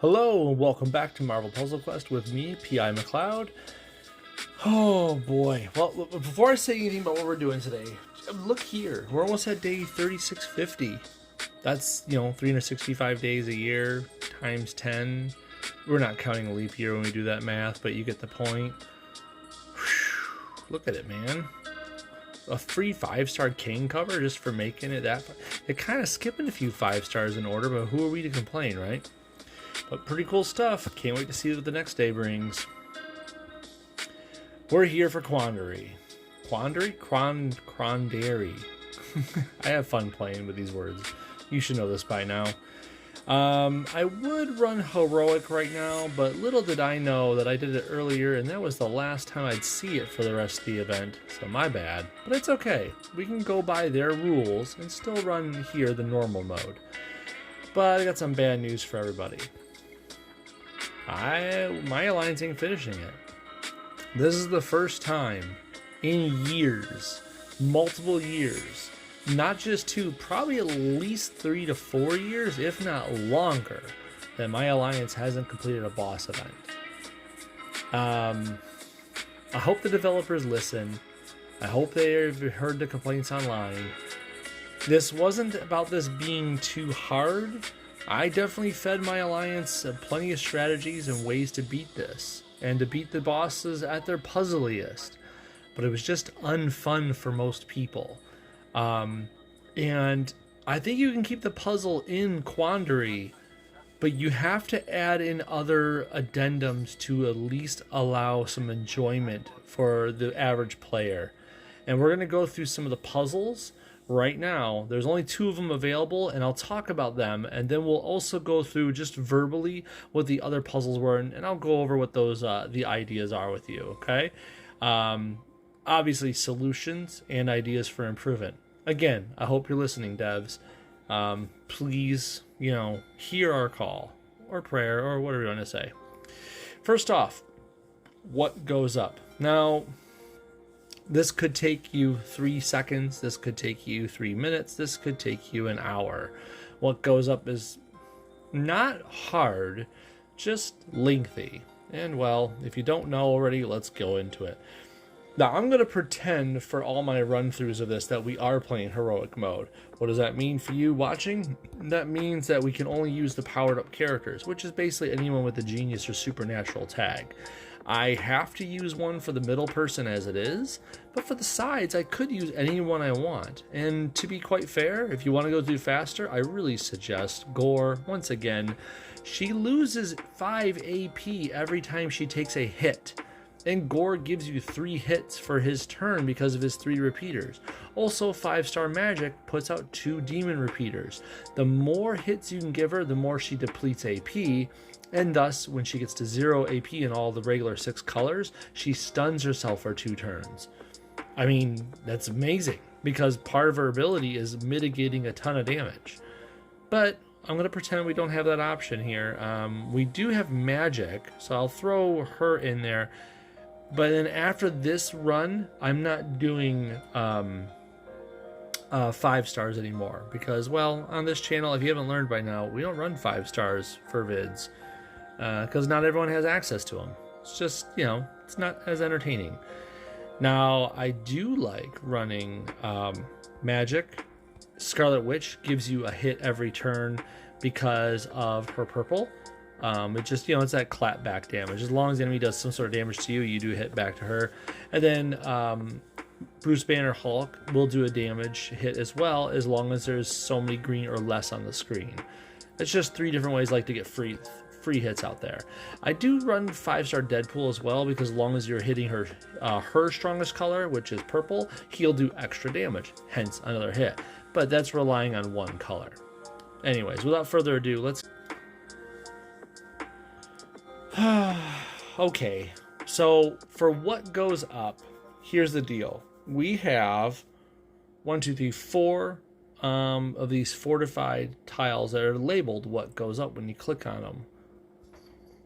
Hello and welcome back to Marvel Puzzle Quest with me, P.I. McLeod. Oh boy. Well, before I say anything about what we're doing today, look here. We're almost at day 3650. That's, 365 days a year times 10. We're not counting a leap year when we do that math, but you get the point. Whew, look at it, man. A free 5-star King cover just for making it that far. It kind of skipping a few 5 stars in order, but who are we to complain, right? But pretty cool stuff. Can't wait to see what the next day brings. We're here for Quandary. Quandary? Quandary. I have fun playing with these words. You should know this by now. I would run Heroic right now, but little did I know that I did it earlier, and that was the last time I'd see it for the rest of the event. So my bad. But it's okay. We can go by their rules and still run here the normal mode. But I got some bad news for everybody. My alliance ain't finishing it. This is the first time in years, multiple years, not just 2, probably at least 3 to 4 years, if not longer, that my alliance hasn't completed a boss event. I hope the developers listen. I hope they've heard the complaints online. This wasn't about this being too hard. I definitely fed my alliance plenty of strategies and ways to beat this, and to beat the bosses at their puzzliest, but it was just unfun for most people. And I think you can keep the puzzle in Quandary, but you have to add in other addendums to at least allow some enjoyment for the average player. And we're going to go through some of the puzzles right now. There's only 2 of them available, and I'll talk about them, and then we'll also go through just verbally what the other puzzles were, and I'll go over what those the ideas are with you. Okay, obviously solutions and ideas for improvement. Again, I hope you're listening, devs. Please, hear our call or prayer or whatever you want to say. First off, what goes up now? This could take you 3 seconds, this could take you 3 minutes, this could take you an hour. What goes up is not hard, just lengthy. And well, if you don't know already, let's go into it. Now, I'm going to pretend for all my run-throughs of this that we are playing Heroic mode. What does that mean for you watching? That means that we can only use the powered-up characters, which is basically anyone with a genius or supernatural tag. I have to use one for the middle person as it is, but for the sides, I could use anyone I want. And to be quite fair, if you want to go through faster, I really suggest Gore. Once again, she loses 5 AP every time she takes a hit. And Gore gives you 3 hits for his turn because of his 3 repeaters. Also, 5-star magic puts out 2 demon repeaters. The more hits you can give her, the more she depletes AP. And thus, when she gets to 0 AP in all the regular 6 colors, she stuns herself for 2 turns. I mean, that's amazing, because part of her ability is mitigating a ton of damage. But I'm going to pretend we don't have that option here. We do have magic, so I'll throw her in there. But then after this run, I'm not doing 5 stars anymore. Because, well, on this channel, if you haven't learned by now, we don't run 5 stars for vids. Because not everyone has access to them. It's just, it's not as entertaining. Now, I do like running magic. Scarlet Witch gives you a hit every turn because of her purple. It just, it's that clap back damage. As long as the enemy does some sort of damage to you, you do hit back to her. And then Bruce Banner Hulk will do a damage hit as well, as long as there's so many green or less on the screen. It's just 3 different ways to get free hits out there. I do run 5-star Deadpool as well, because as long as you're hitting her strongest color, which is purple, he'll do extra damage, hence another hit. But that's relying on 1 color. Anyways, without further ado, let's... Okay, so for what goes up, here's the deal. We have 1, 2, 3, 4 of these fortified tiles that are labeled what goes up when you click on them.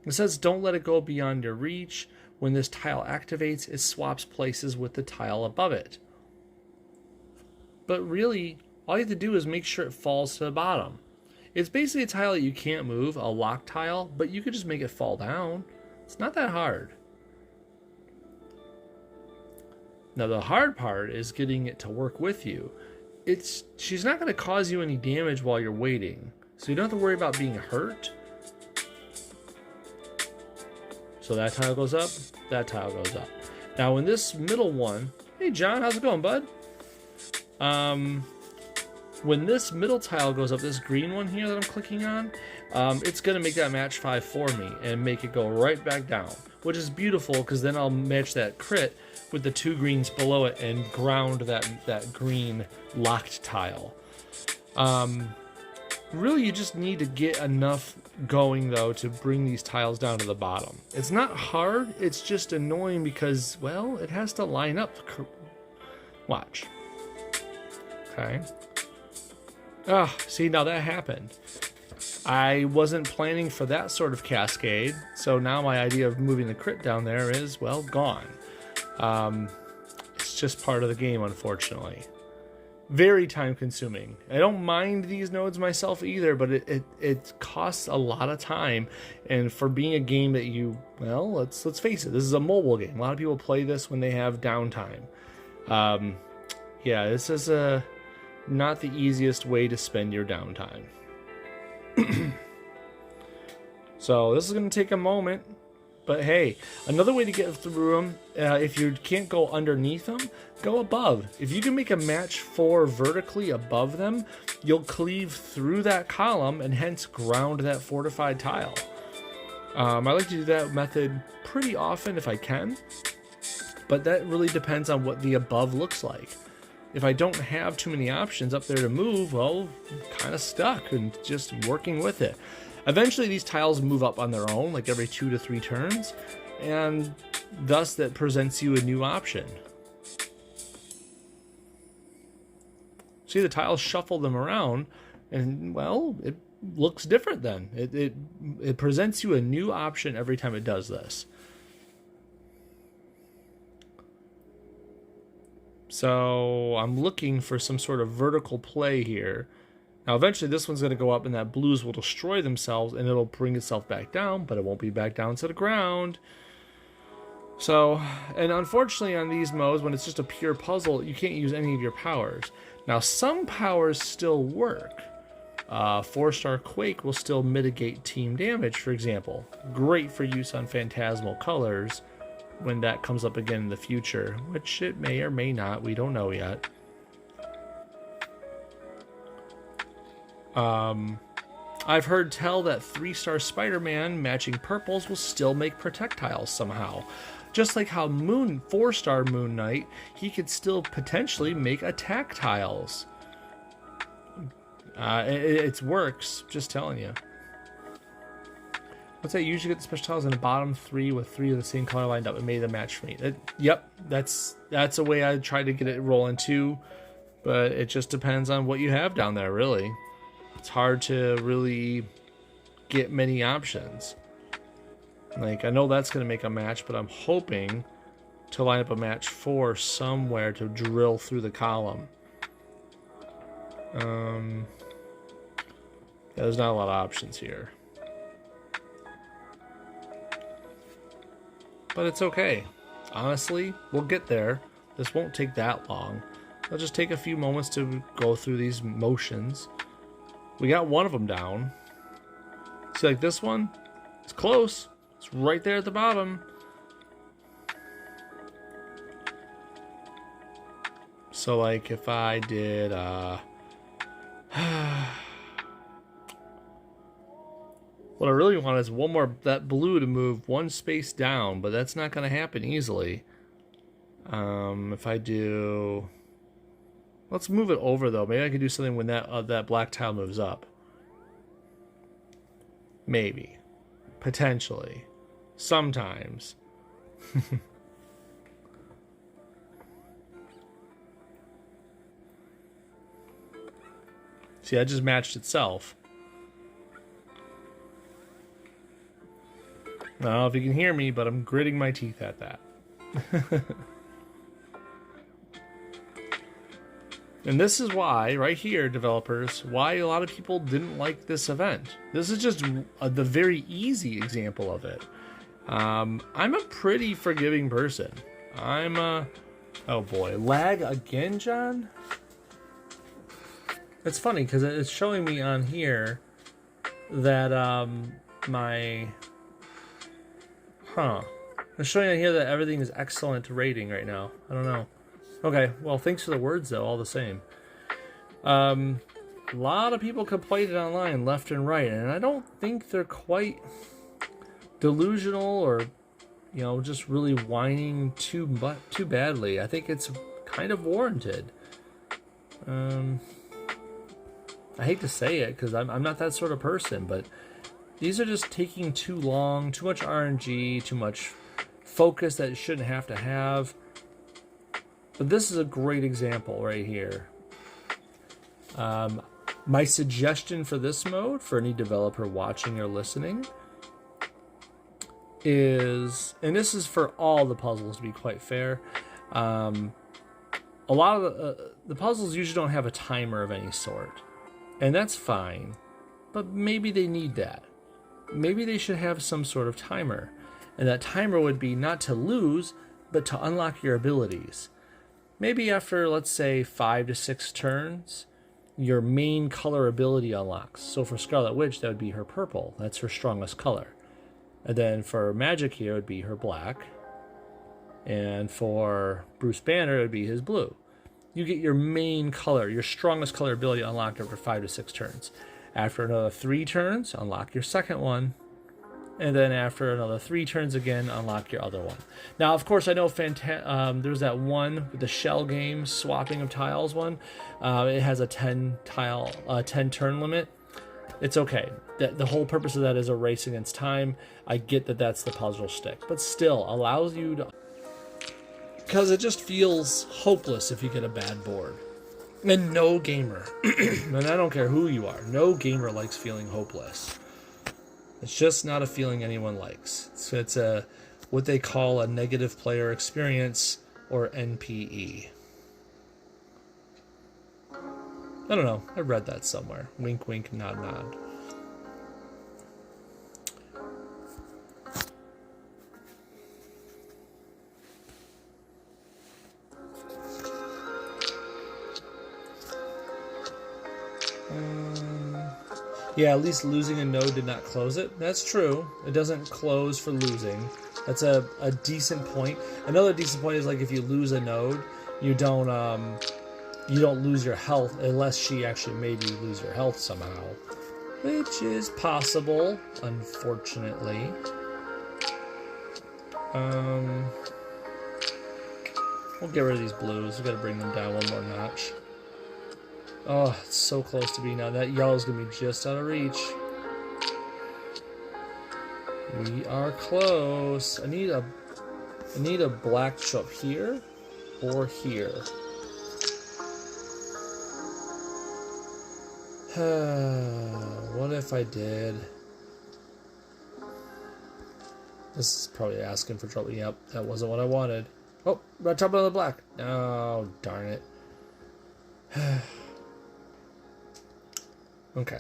It says don't let it go beyond your reach. When this tile activates, it swaps places with the tile above it. But really, all you have to do is make sure it falls to the bottom. It's basically a tile that you can't move, a lock tile, but you could just make it fall down. It's not that hard. Now the hard part is getting it to work with you. She's not going to cause you any damage while you're waiting, so you don't have to worry about being hurt. So that tile goes up, that tile goes up. Now in this middle one, hey John, how's it going, bud? When this middle tile goes up, this green one here that I'm clicking on, it's going to make that match 5 for me and make it go right back down, which is beautiful because then I'll match that crit with the 2 greens below it and ground that green locked tile. Really, you just need to get enough going, though, to bring these tiles down to the bottom. It's not hard, it's just annoying because, well, it has to line up. Watch. Okay. Ah, see, now that happened. I wasn't planning for that sort of cascade, so now my idea of moving the crit down there is, well, gone. It's just part of the game, unfortunately. Very time consuming. I don't mind these nodes myself either, but it costs a lot of time, and for being a game that you, well, let's face it, this is a mobile game. A lot of people play this when they have downtime. Yeah, this is not the easiest way to spend your downtime. So this is going to take a moment, but hey, another way to get through them, if you can't go underneath them, go above. If you can make a match 4 vertically above them, you'll cleave through that column and hence ground that fortified tile. I like to do that method pretty often if I can, but that really depends on what the above looks like. If I don't have too many options up there to move, well, I'm kind of stuck and just working with it. Eventually these tiles move up on their own, like every 2 to 3 turns, and thus that presents you a new option. See, the tiles shuffle them around, and well, it looks different then. It presents you a new option every time it does this. So I'm looking for some sort of vertical play here. Now eventually this one's going to go up and that blues will destroy themselves and it'll bring itself back down, but it won't be back down to the ground. So, and unfortunately on these modes, when it's just a pure puzzle, you can't use any of your powers. Now some powers still work. 4-star Quake will still mitigate team damage, for example. Great for use on Phantasmal colors when that comes up again in the future, which it may or may not, we don't know yet. I've heard tell that 3-star Spider-Man matching purples will still make projectiles somehow. Just like how 4-star Moon Knight, he could still potentially make attack tiles. It works, just telling you. What's that? You usually get the special tiles in the bottom 3 with 3 of the same color lined up and made a match for me. Yep, that's a way I try to get it rolling too, but it just depends on what you have down there, really. It's hard to really get many options. Like, I know that's going to make a match, but I'm hoping to line up a match 4 somewhere to drill through the column. Yeah, there's not a lot of options here. But it's okay. Honestly, we'll get there. This won't take that long. It'll just take a few moments to go through these motions. We got one of them down. See, like this one? It's close. It's right there at the bottom. So, like, if I did, what I really want is one more, that blue to move 1 space down, but that's not going to happen easily. If I do... Let's move it over, though. Maybe I can do something when that black tile moves up. Maybe. Potentially. Sometimes. See, that just matched itself. I don't know if you can hear me, but I'm gritting my teeth at that. And this is why, right here, developers, why a lot of people didn't like this event. This is just the very easy example of it. I'm a pretty forgiving person. Oh boy, lag again, John? It's funny because it's showing me on here that it's showing on here that everything is excellent rating right now. I don't know. Okay, well, thanks for the words though, all the same. A lot of people complaining online left and right, and I don't think they're quite delusional or, you know, just really whining too badly. I think it's kind of warranted. I hate to say it because I'm not that sort of person, but these are just taking too long, too much RNG, too much focus that it shouldn't have to have. But this is a great example right here. My suggestion for this mode, for any developer watching or listening, is, and this is for all the puzzles to be quite fair, a lot of the puzzles usually don't have a timer of any sort. And that's fine, but maybe they need that. Maybe they should have some sort of timer. And that timer would be not to lose, but to unlock your abilities. Maybe after, let's say, 5 to 6 turns, your main color ability unlocks. So for Scarlet Witch, that would be her purple. That's her strongest color. And then for Magic here, it would be her black. And for Bruce Banner, it would be his blue. You get your main color, your strongest color ability unlocked over 5 to 6 turns. After another 3 turns, unlock your second one. And then after another 3 turns again, unlock your other one. Now, of course, I know there's that one with the shell game, swapping of tiles one. It has a 10 turn limit. It's okay. The whole purpose of that is a race against time. I get that that's the puzzle stick. But still, allows you to... Because it just feels hopeless if you get a bad board. And no gamer, and I don't care who you are, no gamer likes feeling hopeless. It's just not a feeling anyone likes. So it's what they call a negative player experience, or NPE. I don't know, I read that somewhere. Wink, wink, nod, nod. Yeah, at least losing a node did not close it. That's true. It doesn't close for losing. That's a decent point. Another decent point is, like, if you lose a node, you don't lose your health unless she actually made you lose your health somehow, which is possible, unfortunately. We'll get rid of these blues. We've got to bring them down one more notch. Oh, it's so close to being out. That yellow's going to be just out of reach. We are close. I need a black to show up here or here. What if I did? This is probably asking for trouble. Yep, that wasn't what I wanted. Oh, got trouble on the black. Oh, darn it. Okay.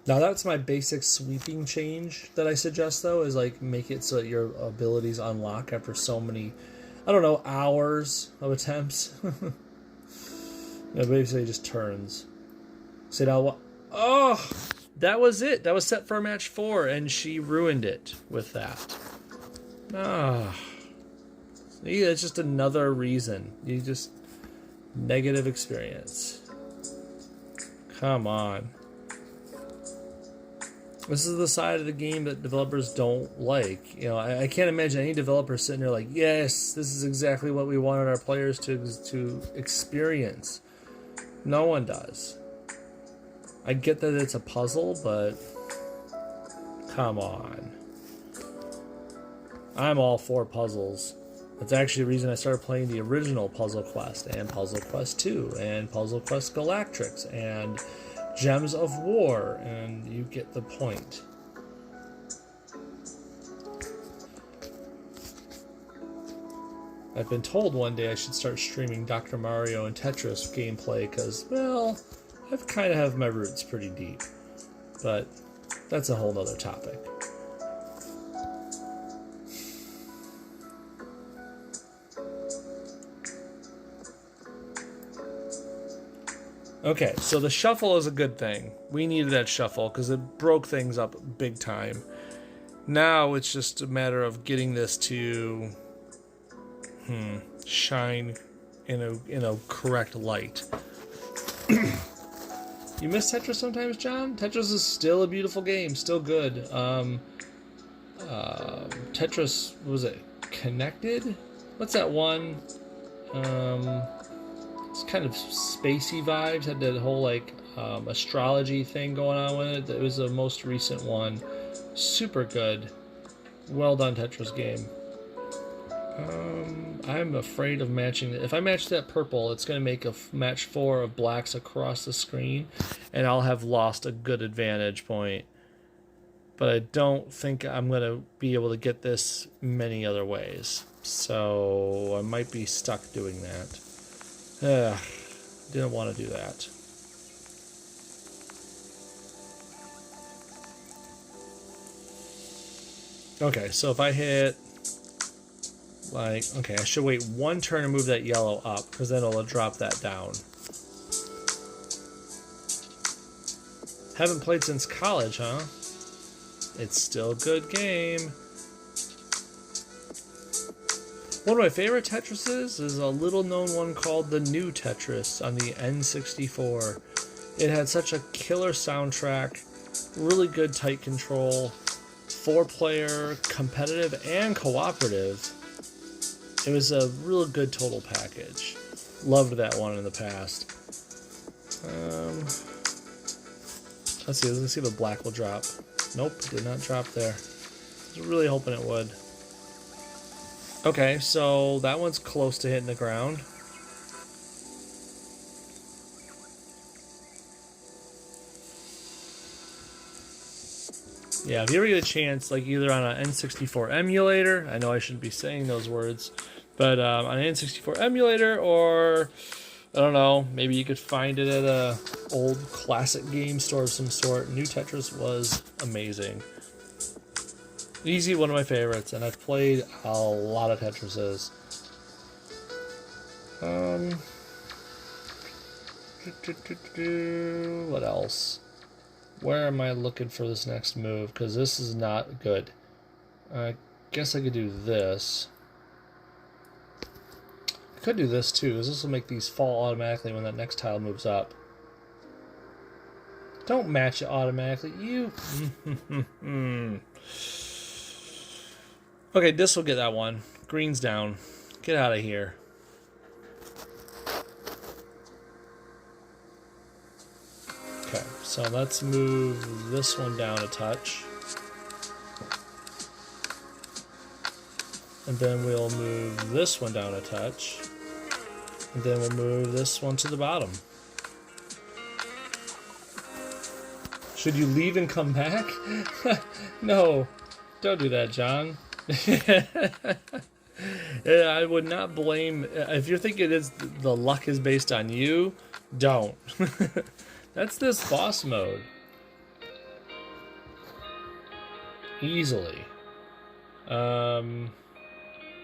Now that's my basic sweeping change that I suggest, though, is like make it so that your abilities unlock after so many, I don't know, hours of attempts. Yeah, basically just turns. So now what? Oh, that was it. That was set for match 4, and she ruined it with that. Ah. Yeah, it's just another reason. You just... Negative experience. Come on. This is the side of the game that developers don't like. You know, I can't imagine any developer sitting there like, yes, this is exactly what we wanted our players to experience. No one does. I get that it's a puzzle, but... Come on. I'm all for puzzles. That's actually the reason I started playing the original Puzzle Quest, and Puzzle Quest 2, and Puzzle Quest Galactrix, and Gems of War, and you get the point. I've been told one day I should start streaming Dr. Mario and Tetris gameplay because, well, I've kind of have my roots pretty deep. But that's a whole nother topic. Okay, so the shuffle is a good thing. We needed that shuffle because it broke things up big time. Now it's just a matter of getting this to shine in a correct light. You miss Tetris sometimes, John? Tetris is still a beautiful game, still good. Tetris, was it Connected? What's that one? It's kind of spacey vibes. Had that whole like astrology thing going on with it. It was the most recent one. Super good. Well done, Tetris game. I'm afraid of matching it. If I match that purple, it's going to make a match 4 of blacks across the screen, and I'll have lost a good advantage point. But I don't think I'm going to be able to get this many other ways. So I might be stuck doing that. Didn't want to do that. Okay, so if I hit, like, okay, I should wait one turn and move that yellow up, because then it'll drop that down. Haven't played since college, huh? It's still a good game. One of my favorite Tetrises is a little known one called the New Tetris on the N64. It had such a killer soundtrack, really good tight control, 4-player, competitive, and cooperative. It was a real good total package. Loved that one in the past. Let's see if the black will drop. Nope, did not drop there. I was really hoping it would. Okay, so that one's close to hitting the ground. Yeah, if you ever get a chance, like either on an N64 emulator, I know I shouldn't be saying those words, but on an N64 emulator, or I don't know, maybe you could find it at a old classic game store of some sort. New Tetris was amazing. Easy, one of my favorites, and I've played a lot of Tetrises. What else? Where am I looking for this next move? Because this is not good. I guess I could do this. I could do this too, because this will make these fall automatically when that next tile moves up. Don't match it automatically. You... Okay, this will get that one. Green's down. Get out of here. Okay, so let's move this one down a touch. And then we'll move this one down a touch. And then we'll move this one to the bottom. Should you leave and come back? No, don't do that, John. I would not blame, if you're thinking the luck is based on you, don't. That's this boss mode. Easily. That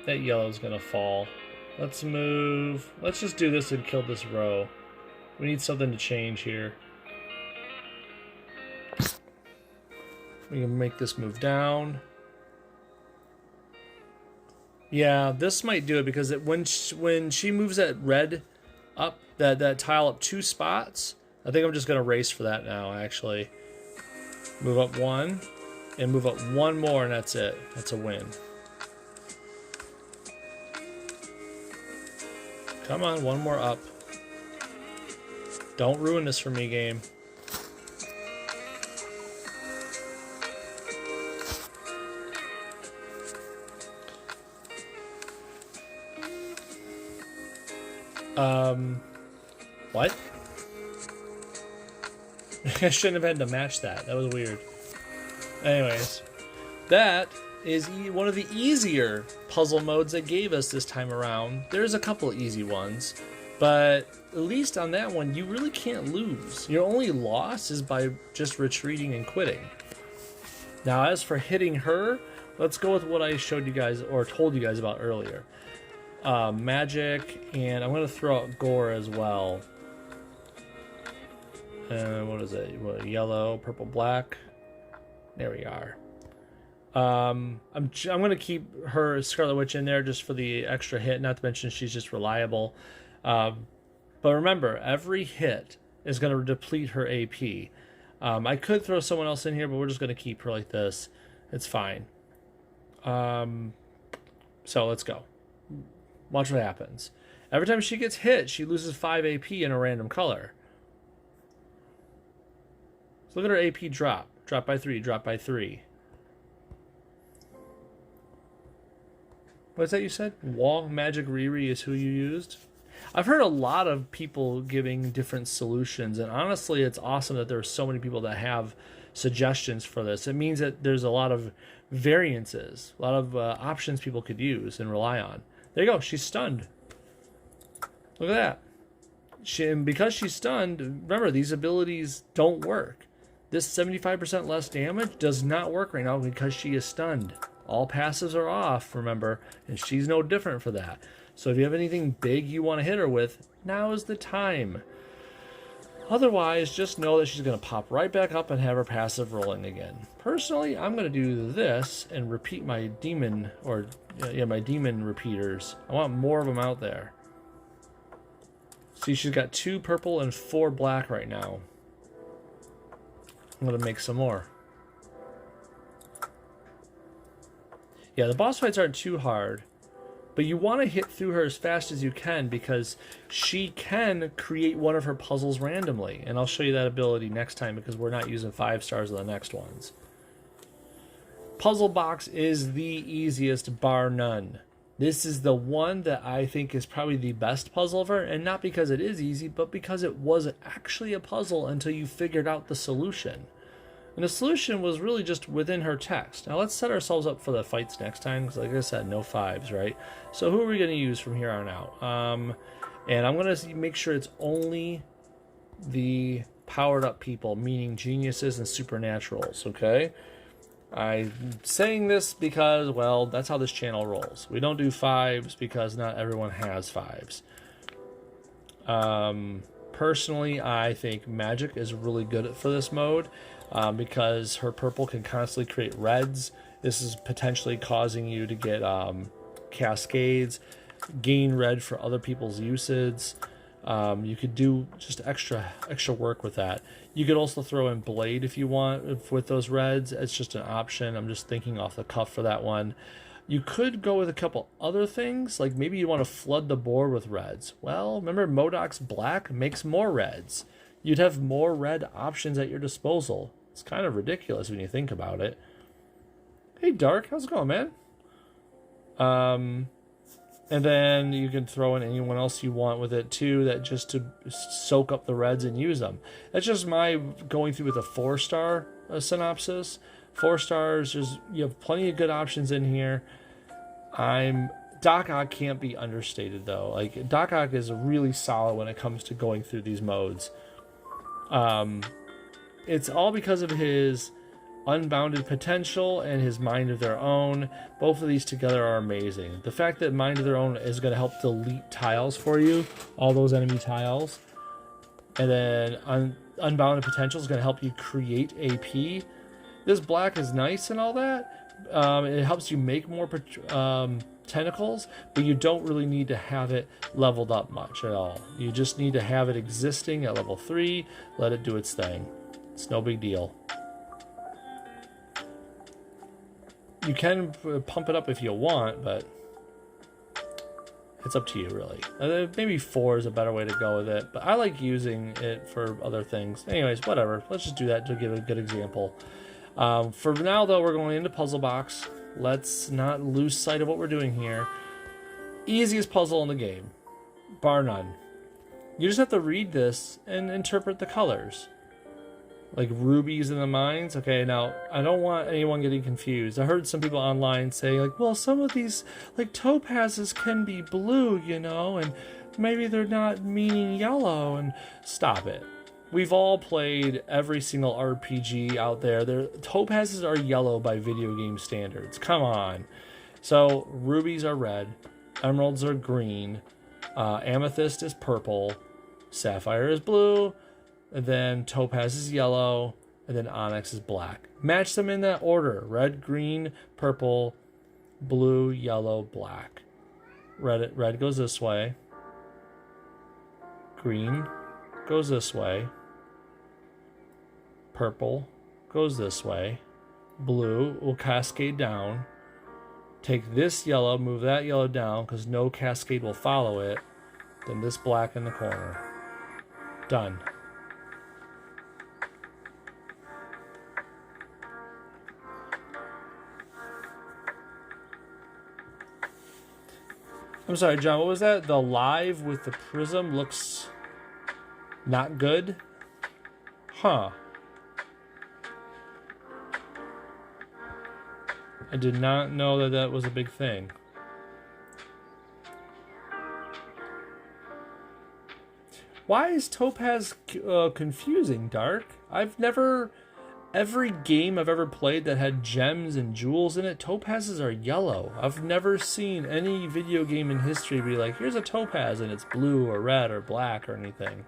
yellow's gonna fall. Let's move. Let's just do this and kill this row. We need something to change here. We can make this move down. Yeah, this might do it because when she moves that red up, that tile up 2 spots, I think I'm just going to race for that now, actually. Move up 1, and move up 1 more, and that's it. That's a win. Come on, 1 more up. Don't ruin this for me, game. What? I shouldn't have had to match that. That was weird. Anyways, that is one of the easier puzzle modes they gave us this time around. There's a couple of easy ones, but at least on that one, you really can't lose. Your only loss is by just retreating and quitting. Now, as for hitting her, let's go with what I showed you guys or told you guys about earlier. Magic, and I'm going to throw out gore as well. And what is it? What, yellow, purple, black. There we are. I'm going to keep her Scarlet Witch in there just for the extra hit, not to mention she's just reliable. But remember, every hit is going to deplete her AP. I could throw someone else in here, but we're just going to keep her like this. It's fine. So let's go. Watch what happens. Every time she gets hit, she loses 5 AP in a random color. So look at her AP drop. Drop by 3, drop by 3. What's that you said? Wall Magic Riri is who you used? I've heard a lot of people giving different solutions, and honestly, it's awesome that there are so many people that have suggestions for this. It means that there's a lot of variances, a lot of options people could use and rely on. There you go. She's stunned. Look at that. And because she's stunned, remember, these abilities don't work. This 75% less damage does not work right now because she is stunned. All passives are off, remember, and she's no different for that. So if you have anything big you want to hit her with, now is the time. Otherwise, just know that she's going to pop right back up and have her passive rolling again. Personally, I'm going to do this and repeat my demon, or my demon repeaters. I want more of them out there. See, she's got 2 purple and 4 black right now. I'm going to make some more. Yeah, the boss fights aren't too hard, but you want to hit through her as fast as you can because she can create one of her puzzles randomly. And I'll show you that ability next time because we're not using 5 stars on the next ones. Puzzle box is the easiest, bar none. This is the one that I think is probably the best puzzle of her, and not because it is easy, but because it was actually a puzzle until you figured out the solution. And the solution was really just within her text. Now let's set ourselves up for the fights next time, because like I said, no 5s, right? So who are we going to use from here on out? And I'm going to make sure it's only the powered up people, meaning geniuses and supernaturals, okay? I'm saying this because, well, that's how this channel rolls. We don't do 5s because not everyone has 5s. Personally, I think Magic is really good for this mode. Because her purple can constantly create reds. This is potentially causing you to get cascades, gain red for other people's uses. You could do just extra work with that. You could also throw in Blade if you want with those reds. It's just an option. I'm just thinking off the cuff for that one. You could go with a couple other things, like maybe you want to flood the board with reds. Well, remember Modoc's black makes more reds. You'd have more red options at your disposal. It's kind of ridiculous when you think about it. Hey, Dark, how's it going, man? And then you can throw in anyone else you want with it, too, that just to soak up the reds and use them. That's just my going through with a 4-star synopsis. 4 stars, you have plenty of good options in here. Doc Ock can't be understated, though. Like, Doc Ock is really solid when it comes to going through these modes. It's all because of his unbounded potential and his mind of their own. Both of these together are amazing. The fact that mind of their own is going to help delete tiles for you, all those enemy tiles, and then unbounded potential is going to help you create AP. This black is nice and all that. It helps you make more tentacles, but you don't really need to have it leveled up much at all. You just need to have it existing at level 3, let it do its thing. It's no big deal. You can pump it up if you want, but it's up to you, really. Maybe 4 is a better way to go with it, but I like using it for other things. Anyways, whatever. Let's just do that to give a good example. For now, though, we're going into Puzzle Box. Let's not lose sight of what we're doing here. Easiest puzzle in the game, bar none. You just have to read this and interpret the colors. Like rubies in the mines? Okay, now, I don't want anyone getting confused. I heard some people online say, like, well, some of these, like, topazes can be blue, you know, and maybe they're not meaning yellow, and stop it. We've all played every single RPG out there. Topazes are yellow by video game standards. Come on. So, rubies are red, emeralds are green, amethyst is purple, sapphire is blue, and then topaz is yellow, and then onyx is black. Match them in that order. Red, green, purple, blue, yellow, black. Red goes this way. Green goes this way. Purple goes this way. Blue will cascade down. Take this yellow, move that yellow down, because no cascade will follow it. Then this black in the corner. Done. I'm sorry, John, what was that? The live with the prism looks not good? Huh. I did not know that that was a big thing. Why is topaz confusing, Dark? Every game I've ever played that had gems and jewels in it, topazes are yellow. I've never seen any video game in history be like, here's a topaz and it's blue or red or black or anything.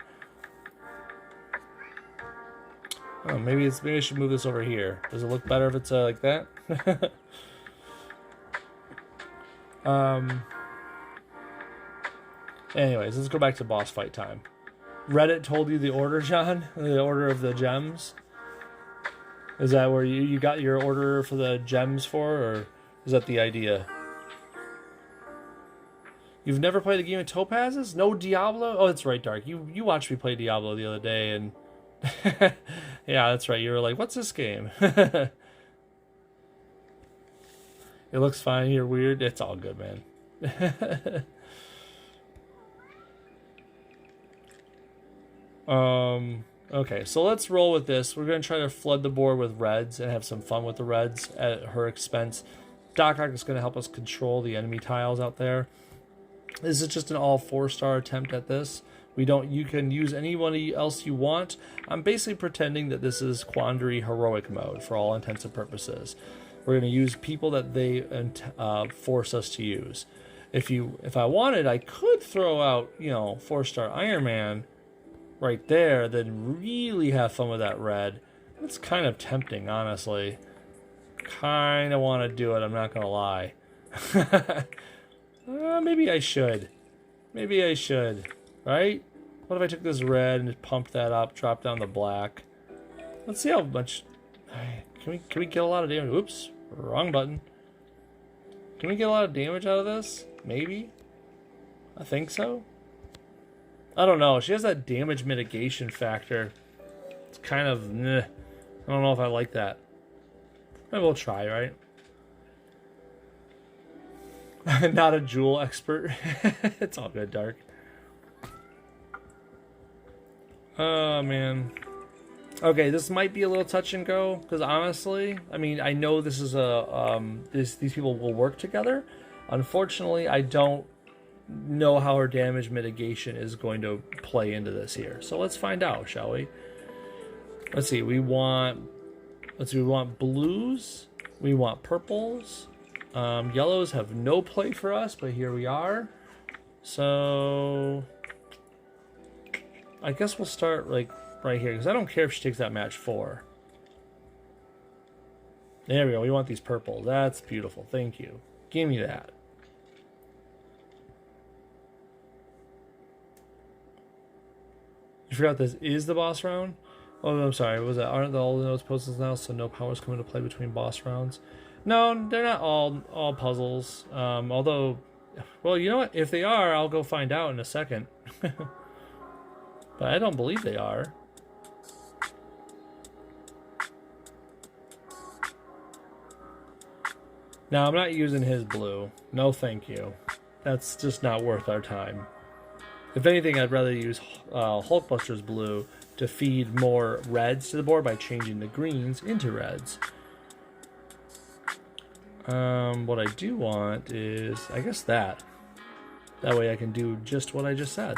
Oh, maybe I should move this over here. Does it look better if it's like that? Anyways, let's go back to boss fight time. Reddit told you the order, John? The order of the gems? Is that where you got your order for the gems for, or is that the idea? You've never played a game of topazes? No Diablo? Oh, that's right, Dark. You watched me play Diablo the other day, and yeah, that's right. You were like, "What's this game?" It looks fine. You're weird. It's all good, man. Okay, so let's roll with this. We're going to try to flood the board with reds and have some fun with the reds at her expense. Doc Ock is going to help us control the enemy tiles out there. This is just an all 4-star attempt at this. You can use anybody else you want. I'm basically pretending that this is Quandary heroic mode for all intents and purposes. We're going to use people that they force us to use. If I wanted, I could throw out, 4-star Iron Man right there, then really have fun with that red. It's kind of tempting, honestly. Kind of want to do it, I'm not going to lie. Maybe I should. Right? What if I took this red and just pumped that up, dropped down the black? Let's see how much... Can we get a lot of damage? Oops, wrong button. Can we get a lot of damage out of this? Maybe? I think so. I don't know. She has that damage mitigation factor. It's kind of... I don't know if I like that. Maybe we'll try, right? Not a jewel expert. It's all good, Dark. Oh, man. Okay, this might be a little touch and go, because honestly, I mean, I know this is these people will work together. Unfortunately, I don't know how her damage mitigation is going to play into this here. So let's find out, shall we? Let's see. We want blues. We want purples. Yellows have no play for us, but here we are. So I guess we'll start like right here, because I don't care if she takes that match 4. There we go. We want these purples. That's beautiful. Thank you. Give me that. You forgot this is the boss round? Oh, I'm sorry. Aren't all the notes puzzles now, so no powers come into play between boss rounds? No, they're not all puzzles. Although, well, you know what? If they are, I'll go find out in a second. But I don't believe they are. Now, I'm not using his blue. No, thank you. That's just not worth our time. If anything, I'd rather use Hulkbuster's blue to feed more reds to the board by changing the greens into reds. What I do want is, I guess that. That way I can do just what I just said.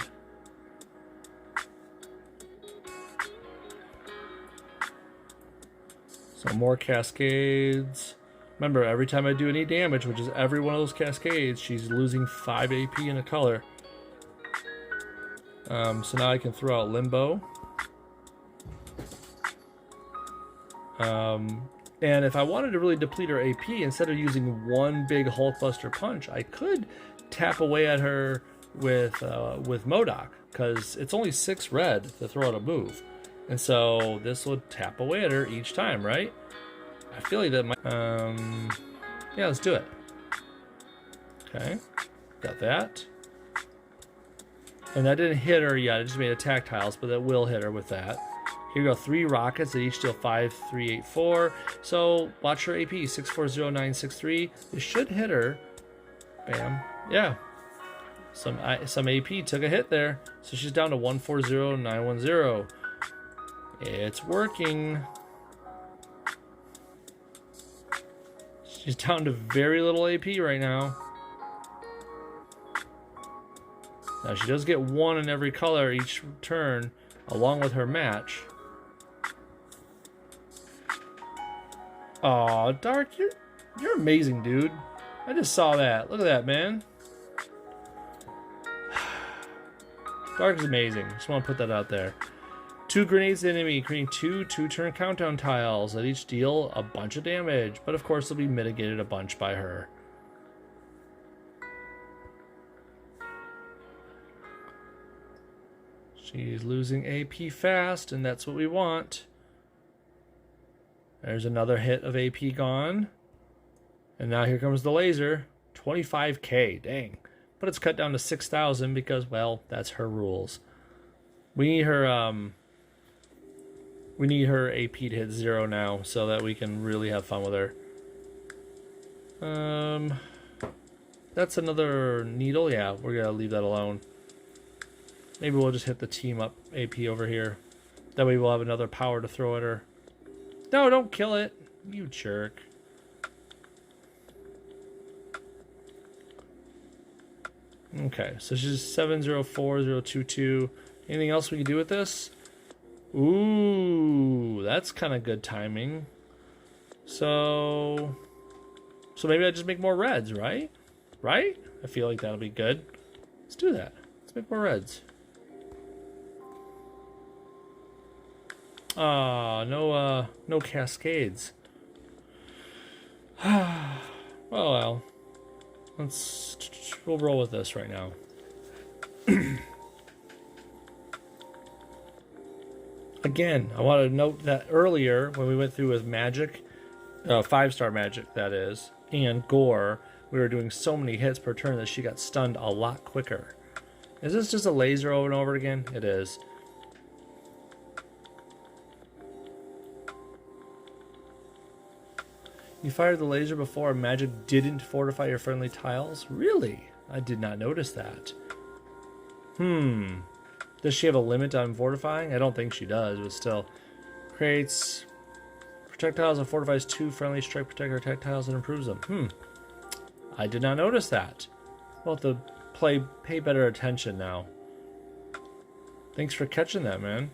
So more cascades. Remember, every time I do any damage, which is every one of those cascades, she's losing 5 AP in a color. So now I can throw out Limbo. And if I wanted to really deplete her AP, instead of using one big Hulkbuster punch, I could tap away at her with MODOK, because it's only 6 red to throw out a move. And so this would tap away at her each time, right? I feel like that might... yeah, let's do it. Okay, got that. And that didn't hit her yet, it just made attack tiles, but that will hit her with that. Here we go, 3 rockets that each deal 5, 3, 8, 4. So watch her AP, 640963. This should hit her. Bam. Yeah. Some AP took a hit there. So she's down to 140910. It's working. She's down to very little AP right now. Now she does get 1 in every color each turn, along with her match. Aw, Dark, you're amazing, dude. I just saw that. Look at that, man. Dark is amazing. Just want to put that out there. 2 grenades to the enemy, creating 2 2-turn countdown tiles that each deal a bunch of damage, but of course they'll be mitigated a bunch by her. She's losing AP fast, and that's what we want. There's another hit of AP gone. And now here comes the laser. 25k, dang. But it's cut down to 6,000 because, well, that's her rules. We need her AP to hit 0 now so that we can really have fun with her. That's another needle. Yeah, we're gonna leave that alone. Maybe we'll just hit the team up AP over here. That way we'll have another power to throw at her. No, don't kill it. You jerk. Okay, so she's 704022. Anything else we can do with this? Ooh, that's kind of good timing. So maybe I just make more reds, right? Right? I feel like that'll be good. Let's do that. Let's make more reds. Ah, no cascades. Well, we'll roll with this right now. Again, I want to note that earlier when we went through with magic, 5-star magic that is, and gore, we were doing so many hits per turn that she got stunned a lot quicker. Is this just a laser over and over again? It is. You fired the laser before magic didn't fortify your friendly tiles? Really? I did not notice that. Does she have a limit on fortifying? I don't think she does, but still. Creates projectiles and fortifies 2 friendly strike protector attack tiles and improves them. I did not notice that. We'll have to pay better attention now. Thanks for catching that, man.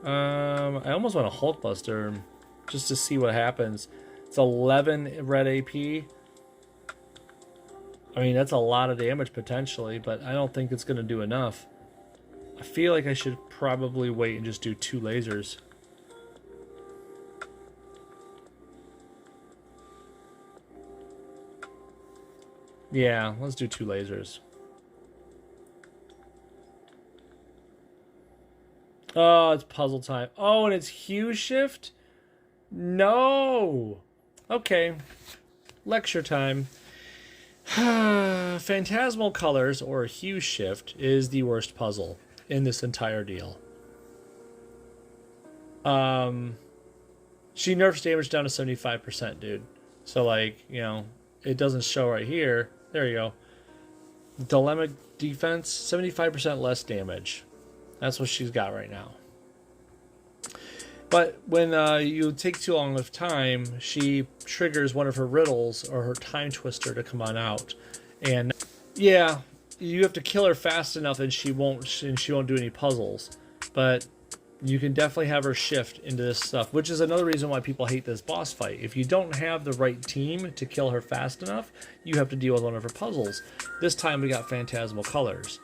I almost want a Hulkbuster just to see what happens. It's 11 red AP. I mean, that's a lot of damage potentially, but I don't think it's going to do enough. I feel like I should probably wait and just do 2 lasers. Yeah, let's do 2 lasers. Oh, it's puzzle time. Oh, and it's hue shift? No! Okay. Lecture time. Phantasmal colors, or hue shift, is the worst puzzle in this entire deal. She nerfs damage down to 75%, dude. So, like, you know, it doesn't show right here. There you go. Dilemma defense, 75% less damage. That's what she's got right now. But when you take too long of time, she triggers one of her riddles or her time twister to come on out. And yeah, you have to kill her fast enough and she won't do any puzzles. But you can definitely have her shift into this stuff, which is another reason why people hate this boss fight. If you don't have the right team to kill her fast enough, you have to deal with one of her puzzles. This time we got Phantasmal Colors.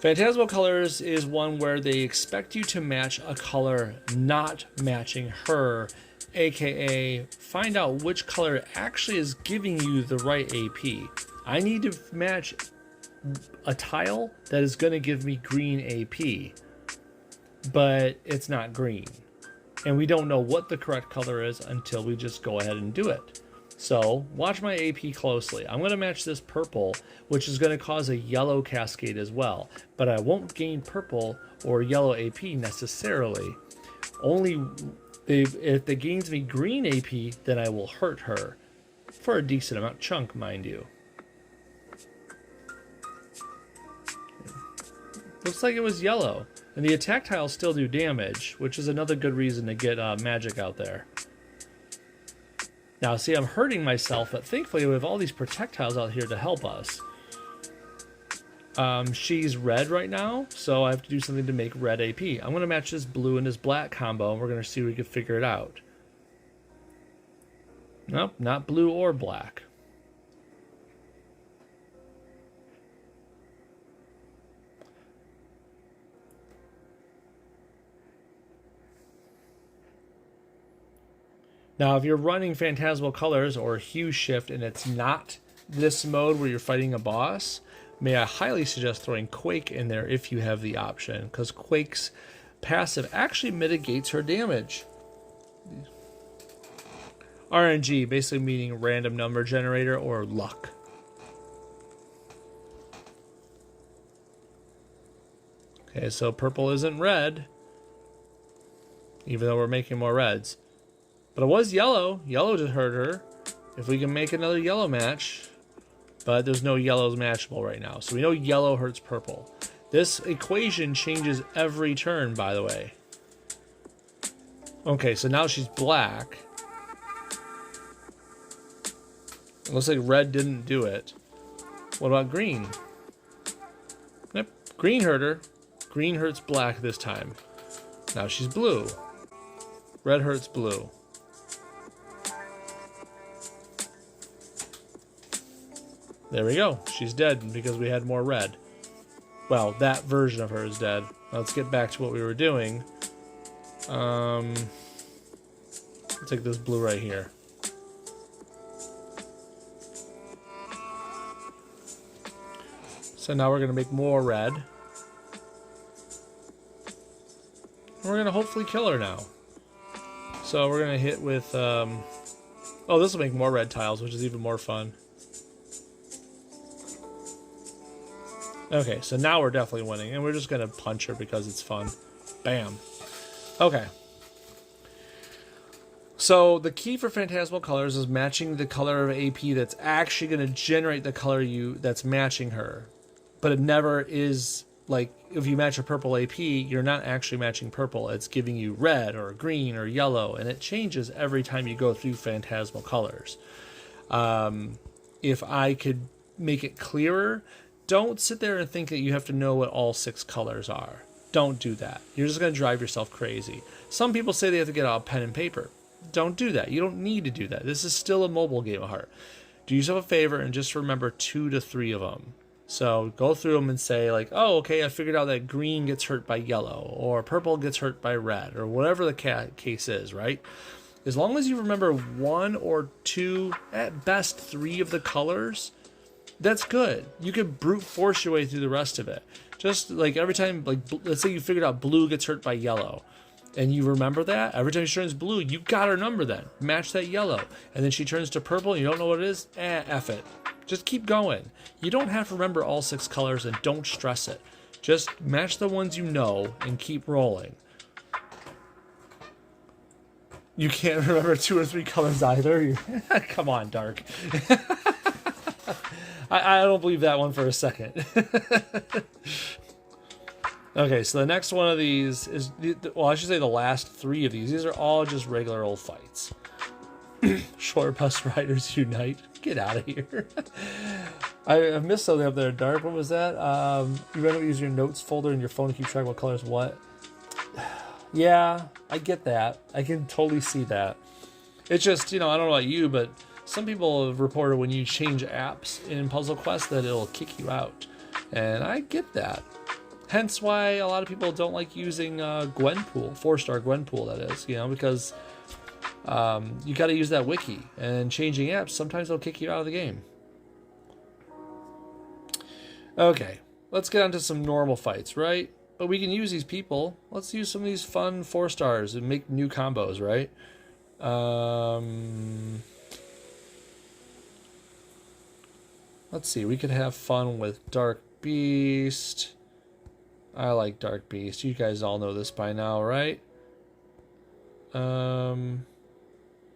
Phantasmal Colors is one where they expect you to match a color not matching her, aka find out which color actually is giving you the right AP. I need to match a tile that is going to give me green AP, but it's not green. And we don't know what the correct color is until we just go ahead and do it. So watch my AP closely. I'm going to match this purple, which is going to cause a yellow cascade as well. But I won't gain purple or yellow AP necessarily. Only if it gains me green AP, then I will hurt her. For a decent amount chunk, mind you. Looks like it was yellow. And the attack tiles still do damage, which is another good reason to get magic out there. Now, see, I'm hurting myself, but thankfully we have all these projectiles out here to help us. She's red right now, so I have to do something to make red AP. I'm going to match this blue and this black combo, and we're going to see if we can figure it out. Nope, not blue or black. Now, if you're running Phantasmal Colors or Hue Shift and it's not this mode where you're fighting a boss, may I highly suggest throwing Quake in there if you have the option, because Quake's passive actually mitigates her damage. RNG, basically meaning random number generator or luck. Okay, so purple isn't red, even though we're making more reds. But it was yellow. Yellow just hurt her. If we can make another yellow match. But there's no yellows matchable right now. So we know yellow hurts purple. This equation changes every turn, by the way. Okay, so now she's black. It looks like red didn't do it. What about green? Yep, green hurt her. Green hurts black this time. Now she's blue. Red hurts blue. There we go. She's dead because we had more red. Well, that version of her is dead. Let's get back to what we were doing. I'll take this blue right here. So now we're going to make more red. And we're going to hopefully kill her now. So we're going to hit with... oh, this will make more red tiles, which is even more fun. Okay, so now we're definitely winning, and we're just going to punch her because it's fun. Bam. Okay. So the key for Phantasmal Colors is matching the color of AP that's actually going to generate the color that's matching her. But it never is, like, if you match a purple AP, you're not actually matching purple. It's giving you red or green or yellow, and it changes every time you go through Phantasmal Colors. If I could make it clearer... Don't sit there and think that you have to know what all 6 colors are. Don't do that. You're just going to drive yourself crazy. Some people say they have to get out pen and paper. Don't do that. You don't need to do that. This is still a mobile game of heart. Do yourself a favor and just remember 2 to 3 of them. So go through them and say, like, oh, okay, I figured out that green gets hurt by yellow, or purple gets hurt by red, or whatever the case is, right? As long as you remember 1 or 2, at best 3 of the colors... That's good. You can brute force your way through the rest of it. Just like every time, like let's say you figured out blue gets hurt by yellow, and you remember that every time she turns blue, you got her number. Then match that yellow, and then she turns to purple, and you don't know what it is. F it. Just keep going. You don't have to remember all 6 colors, and don't stress it. Just match the ones you know and keep rolling. You can't remember 2 or 3 colors either. Come on, Dark. I don't believe that one for a second. Okay, so the next one of these is, well, I should say the last 3 of these. These are all just regular old fights. Short bus riders unite. Get out of here. I missed something up there, Dark. What was that? You randomly use your notes folder in your phone to keep track of what colors what. Yeah, I get that. I can totally see that. It's just, I don't know about you, but some people have reported when you change apps in Puzzle Quest that it'll kick you out. And I get that. Hence why a lot of people don't like using Gwenpool, 4-star Gwenpool, that is, because you got to use that wiki. And changing apps, sometimes they'll kick you out of the game. Okay, let's get on to some normal fights, right? But we can use these people. Let's use some of these fun 4-stars and make new combos, right? Let's see, we could have fun with Dark Beast. I like Dark Beast. You guys all know this by now, right?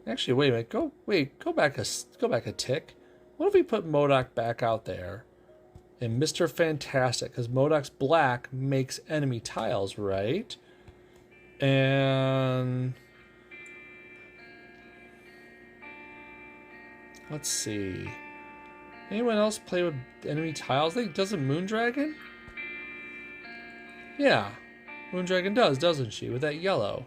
Actually, wait a minute. Go back a tick. What if we put MODOK back out there? And Mr. Fantastic, because MODOK's black makes enemy tiles, right? And let's see. Anyone else play with enemy tiles? Doesn't Moondragon? Yeah, Moondragon does, doesn't she? With that yellow.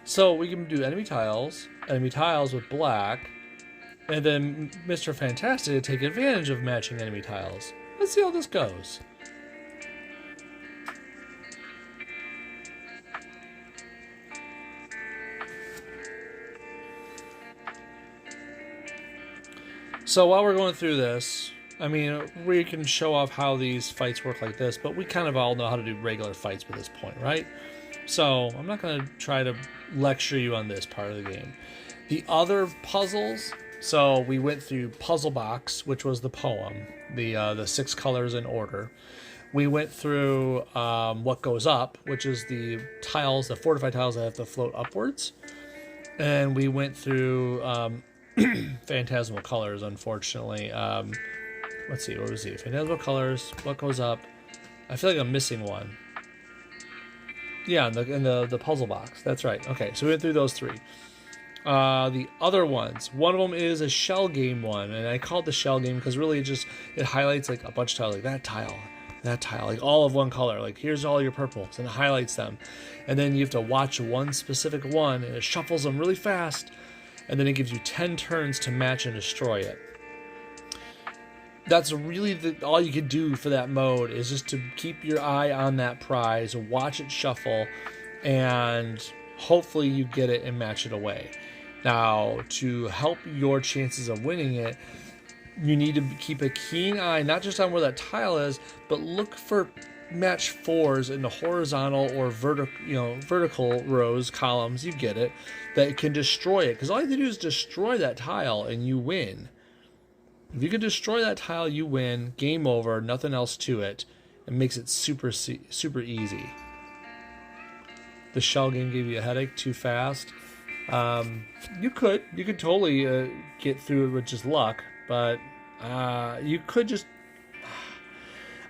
So we can do enemy tiles with black, and then Mr. Fantastic to take advantage of matching enemy tiles. Let's see how this goes. So while we're going through this, I mean, we can show off how these fights work like this, but we kind of all know how to do regular fights by this point, right? So I'm not going to try to lecture you on this part of the game. The other puzzles, so we went through Puzzle Box, which was the poem, the 6 colors in order. We went through What Goes Up, which is the tiles, the fortified tiles that have to float upwards. And we went through Phantasmal Colors, unfortunately. Let's see, what was it? Phantasmal Colors, What Goes Up. I feel like I'm missing one. Yeah, in the puzzle box. That's right. Okay, so we went through those 3. The other ones, one of them is a shell game one, and I call it the shell game because really it highlights like a bunch of tiles, like that tile, like all of one color. Like here's all your purples, and it highlights them, and then you have to watch one specific one, and it shuffles them really fast, and then it gives you 10 turns to match and destroy it. That's really all you can do for that mode is just to keep your eye on that prize, watch it shuffle, and hopefully you get it and match it away. Now, to help your chances of winning it, you need to keep a keen eye, not just on where that tile is, but look for match 4s in the horizontal or vertical rows, columns, you get it, that can destroy it. Because all you have to do is destroy that tile and you win. If you can destroy that tile, you win. Game over. Nothing else to it. It makes it super easy. The shell game gave you a headache too fast. You could totally get through it with just luck, but you could just.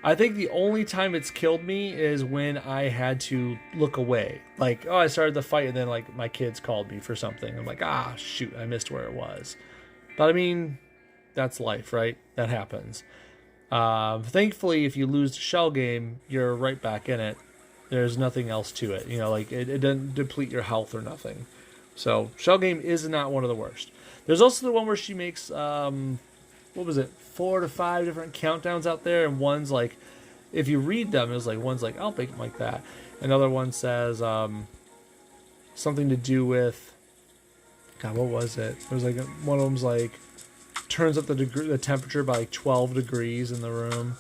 I think the only time it's killed me is when I had to look away. Like, I started the fight and then like my kids called me for something. I'm like, shoot, I missed where it was. But I mean, that's life, right? That happens. Thankfully, if you lose the shell game, you're right back in it. There's nothing else to it. It doesn't deplete your health or nothing. So, shell game is not one of the worst. There's also the one where she makes, 4 to 5 different countdowns out there, and one's like, if you read them, it's like, one's like, I'll make it like that. Another one says, something to do with, God, what was it? It was like, one of them's like, turns up the temperature by like 12 degrees in the room.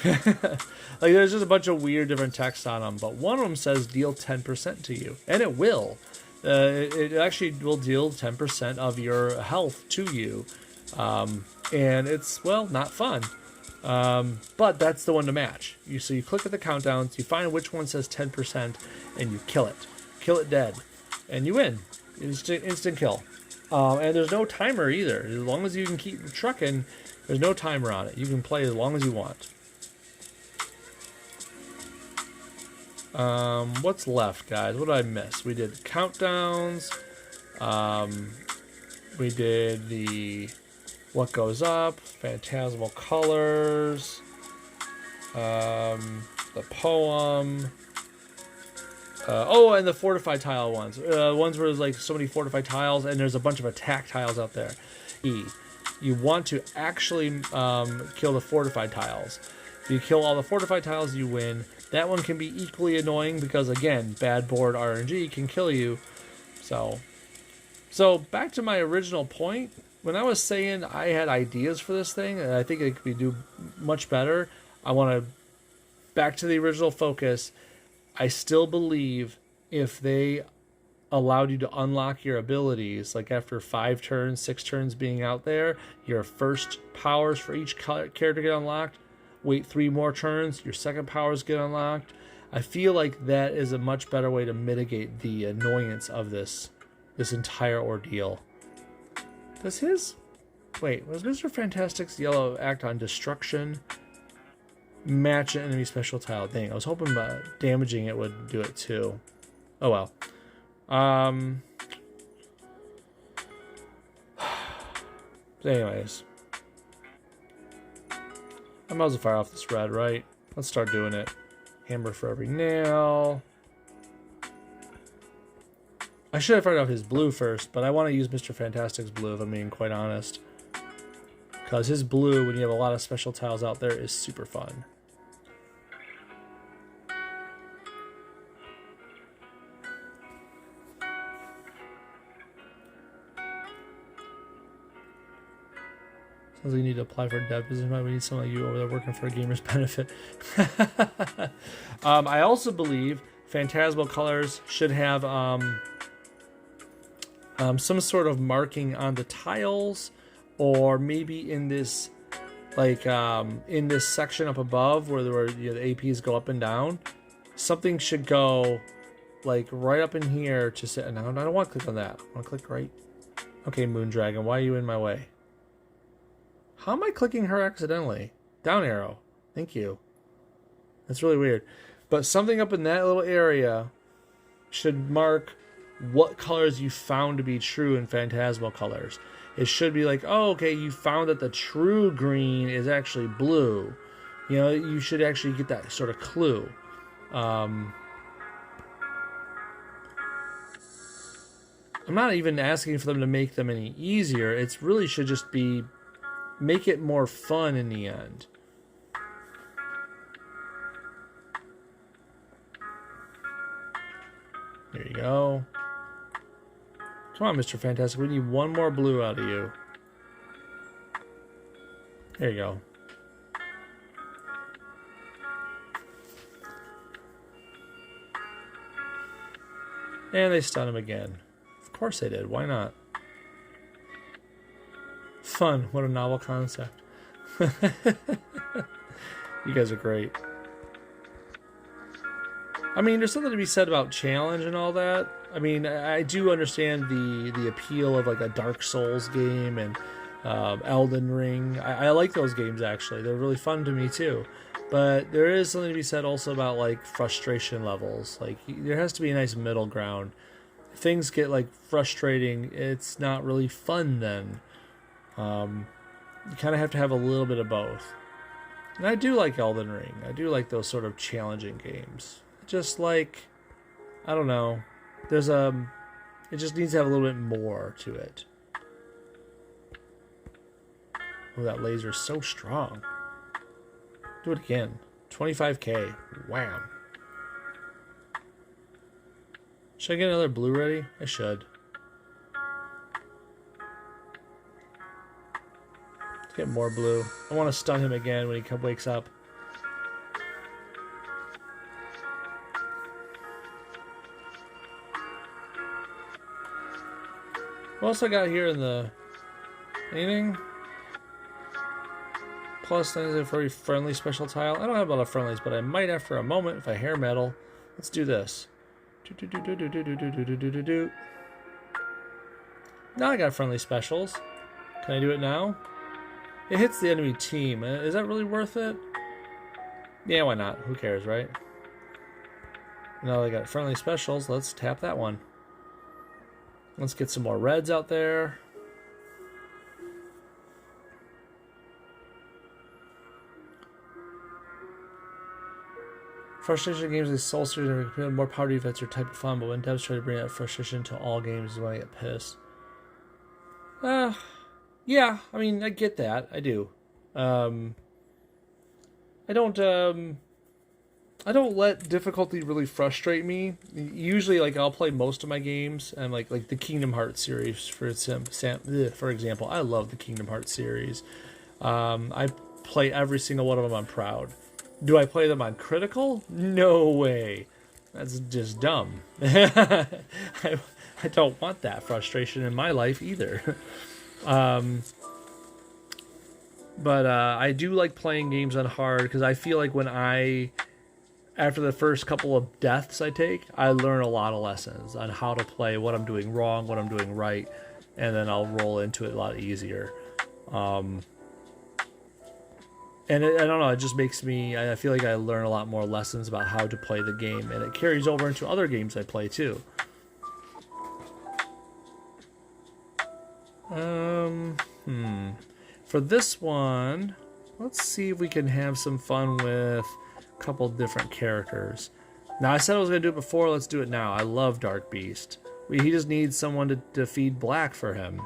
Like there's just a bunch of weird different text on them, but one of them says deal 10% to you, and it will. It actually will deal 10% of your health to you, and it's not fun. But that's the one to match. So you click at the countdowns, you find which one says 10%, and you kill it dead, and you win. Instant kill. And there's no timer either. As long as you can keep trucking, there's no timer on it. You can play as long as you want. What's left, guys? What did I miss? We did countdowns. We did the what goes up, phantasmal colors, the poem. Oh, and the fortified tile ones. Ones where there's like so many fortified tiles, and there's a bunch of attack tiles out there. You want to actually kill the fortified tiles. If you kill all the fortified tiles, you win. That one can be equally annoying because, again, bad board RNG can kill you. So back to my original point. When I was saying I had ideas for this thing, and I think it could be do much better, I want to back to the original focus. I still believe if they allowed you to unlock your abilities, like after 5 turns, 6 turns being out there, your first powers for each character get unlocked, wait 3 more turns, your second powers get unlocked. I feel like that is a much better way to mitigate the annoyance of this entire ordeal. Was Mr. Fantastic's yellow act on destruction match an enemy special tile? Dang, I was hoping damaging it would do it too. Oh well. Anyways, I might as well fire off this red, right? Let's start doing it. Hammer for every nail. I should have fired off his blue first, but I want to use Mr. Fantastic's blue, if I'm being quite honest. Because his blue, when you have a lot of special tiles out there, is super fun. Sounds like you need to apply for a dev position. We need someone like you over there working for a gamer's benefit. I also believe Phantasmal colors should have some sort of marking on the tiles, or maybe in this, like in this section up above where the APs go up and down. Something should go like right up in here to sit. No, I don't want to click on that. I want to click right. Okay, Moondragon, why are you in my way? How am I clicking her accidentally? Down arrow. Thank you. That's really weird. But something up in that little area should mark what colors you found to be true in Phantasmal colors. It should be like, oh, okay, you found that the true green is actually blue. You know, you should actually get that sort of clue. I'm not even asking for them to make them any easier. It really should just be make it more fun in the end. There you go. Come on, Mr. Fantastic. We need one more blue out of you. There you go. And they stun him again. Of course they did. Why not? Fun. What a novel concept. You guys are great. I mean, there's something to be said about challenge and all that. I mean, I do understand the appeal of like a Dark Souls game and Elden Ring. I like those games, actually. They're really fun to me too. But there is something to be said also about like frustration levels. Like, there has to be a nice middle ground. If things get like frustrating, it's not really fun then. You kind of have to have a little bit of both. And I do like Elden Ring. I do like those sort of challenging games. Just like, I don't know. There's it just needs to have a little bit more to it. Oh, that laser's so strong. Do it again. 25k. Wham. Should I get another blue ready? I should. Let's get more blue. I want to stun him again when he wakes up. What else I got here in the... Anything? Plus, that is a very friendly special tile. I don't have a lot of friendlies, but I might after a moment if I hair metal. Let's do this. Now I got friendly specials. Can I do it now? It hits the enemy team. Is that really worth it? Yeah, why not? Who cares, right? Now they got friendly specials. Let's tap that one. Let's get some more reds out there. Frustration games is soul searching. More power to you if that's your type of fun, but when devs try to bring out frustration to all games is when I get pissed. Yeah, I mean, I get that. I do. I don't let difficulty really frustrate me. Usually, like, I'll play most of my games, and like the Kingdom Hearts series, for example. I love the Kingdom Hearts series. I play every single one of them on Proud. Do I play them on Critical? No way. That's just dumb. I don't want that frustration in my life either. But I do like playing games on hard because I feel like after the first couple of deaths I take, I learn a lot of lessons on how to play, what I'm doing wrong, what I'm doing right, and then I'll roll into it a lot easier. And I don't know, it just makes me, I feel like I learn a lot more lessons about how to play the game, and it carries over into other games I play too. For this one, let's see if we can have some fun with a couple different characters. Now, I said I was going to do it before, let's do it now. I love Dark Beast. He just needs someone to feed black for him.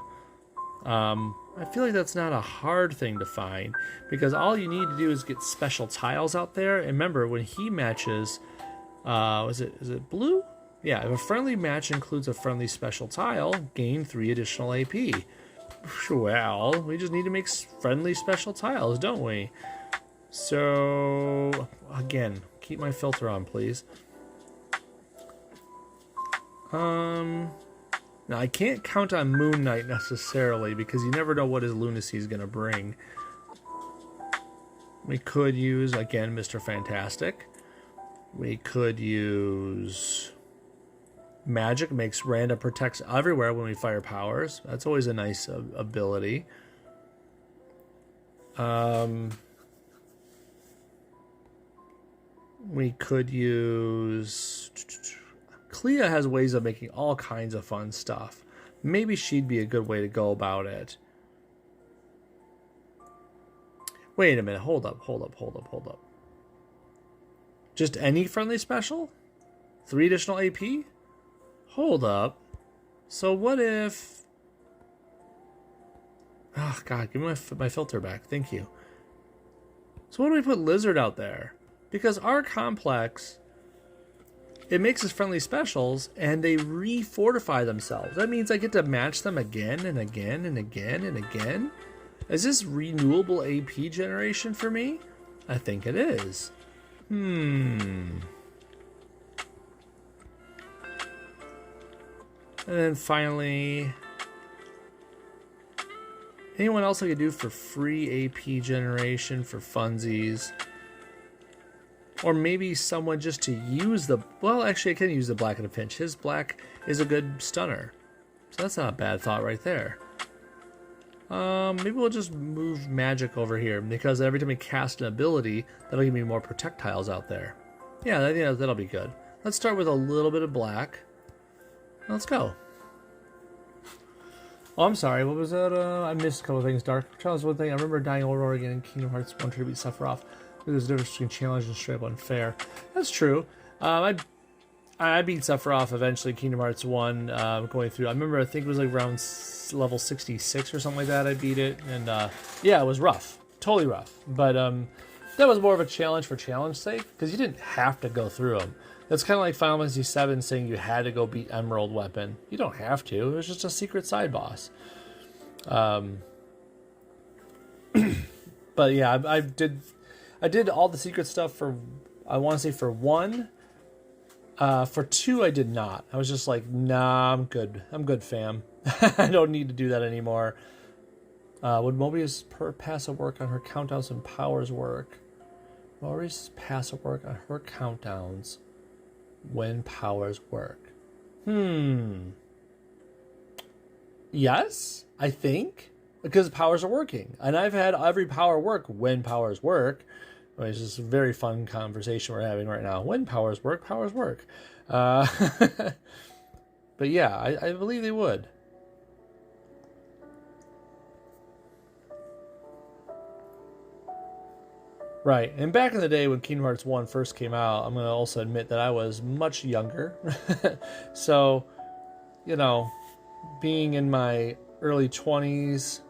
I feel like that's not a hard thing to find, because all you need to do is get special tiles out there. And remember, when he matches, is it blue? Yeah, if a friendly match includes a friendly special tile, gain 3 additional AP. Well, we just need to make friendly special tiles, don't we? So, again, keep my filter on, please. Now, I can't count on Moon Knight necessarily, because you never know what his lunacy is going to bring. We could use, again, Mr. Fantastic. We could use Magic, makes random protects everywhere when we fire powers. That's always a nice ability. We could use... Clea has ways of making all kinds of fun stuff. Maybe she'd be a good way to go about it. Wait a minute. Hold up. Just any friendly special? 3 additional AP? Hold up. So what if... Oh, God. Give me my filter back. Thank you. So what do we put Lizard out there? Because our complex... It makes us friendly specials, and they refortify themselves. That means I get to match them again and again and again and again. Is this renewable AP generation for me? I think it is. And then finally... Anyone else I could do for free AP generation for funsies? Or maybe someone just to use the... Well, actually, I can use the black in a pinch. His black is a good stunner. So that's not a bad thought right there. Maybe we'll just move Magic over here, because every time we cast an ability, that'll give me more projectiles out there. Yeah, I think that'll be good. Let's start with a little bit of black. Let's go. Oh, I'm sorry. What was that? I missed a couple of things. Dark Trials, one thing. I remember dying over and over again in Kingdom Hearts 1 to beat Sephiroth. There's a difference between challenge and straight up unfair. That's true. I beat Sephiroth eventually, Kingdom Hearts 1, going through. I remember, I think it was like around level 66 or something like that, I beat it. And yeah, it was rough. Totally rough. But that was more of a challenge for challenge sake, because you didn't have to go through them. That's kind of like Final Fantasy VII saying you had to go beat Emerald Weapon. You don't have to. It was just a secret side boss. But yeah, I did all the secret stuff for, I want to say for 1. For 2, I did not. I was just like, nah, I'm good. I'm good, fam. I don't need to do that anymore. Would Mobius' passive work on her countdowns and powers work? Mobius' passive work on her countdowns when powers work. Yes, I think. Because powers are working. And I've had every power work when powers work. I mean, it's just a very fun conversation we're having right now. When powers work, powers work. But yeah, I believe they would. Right, and back in the day when Kingdom Hearts 1 first came out, I'm going to also admit that I was much younger. So, you know, being in my early 20s,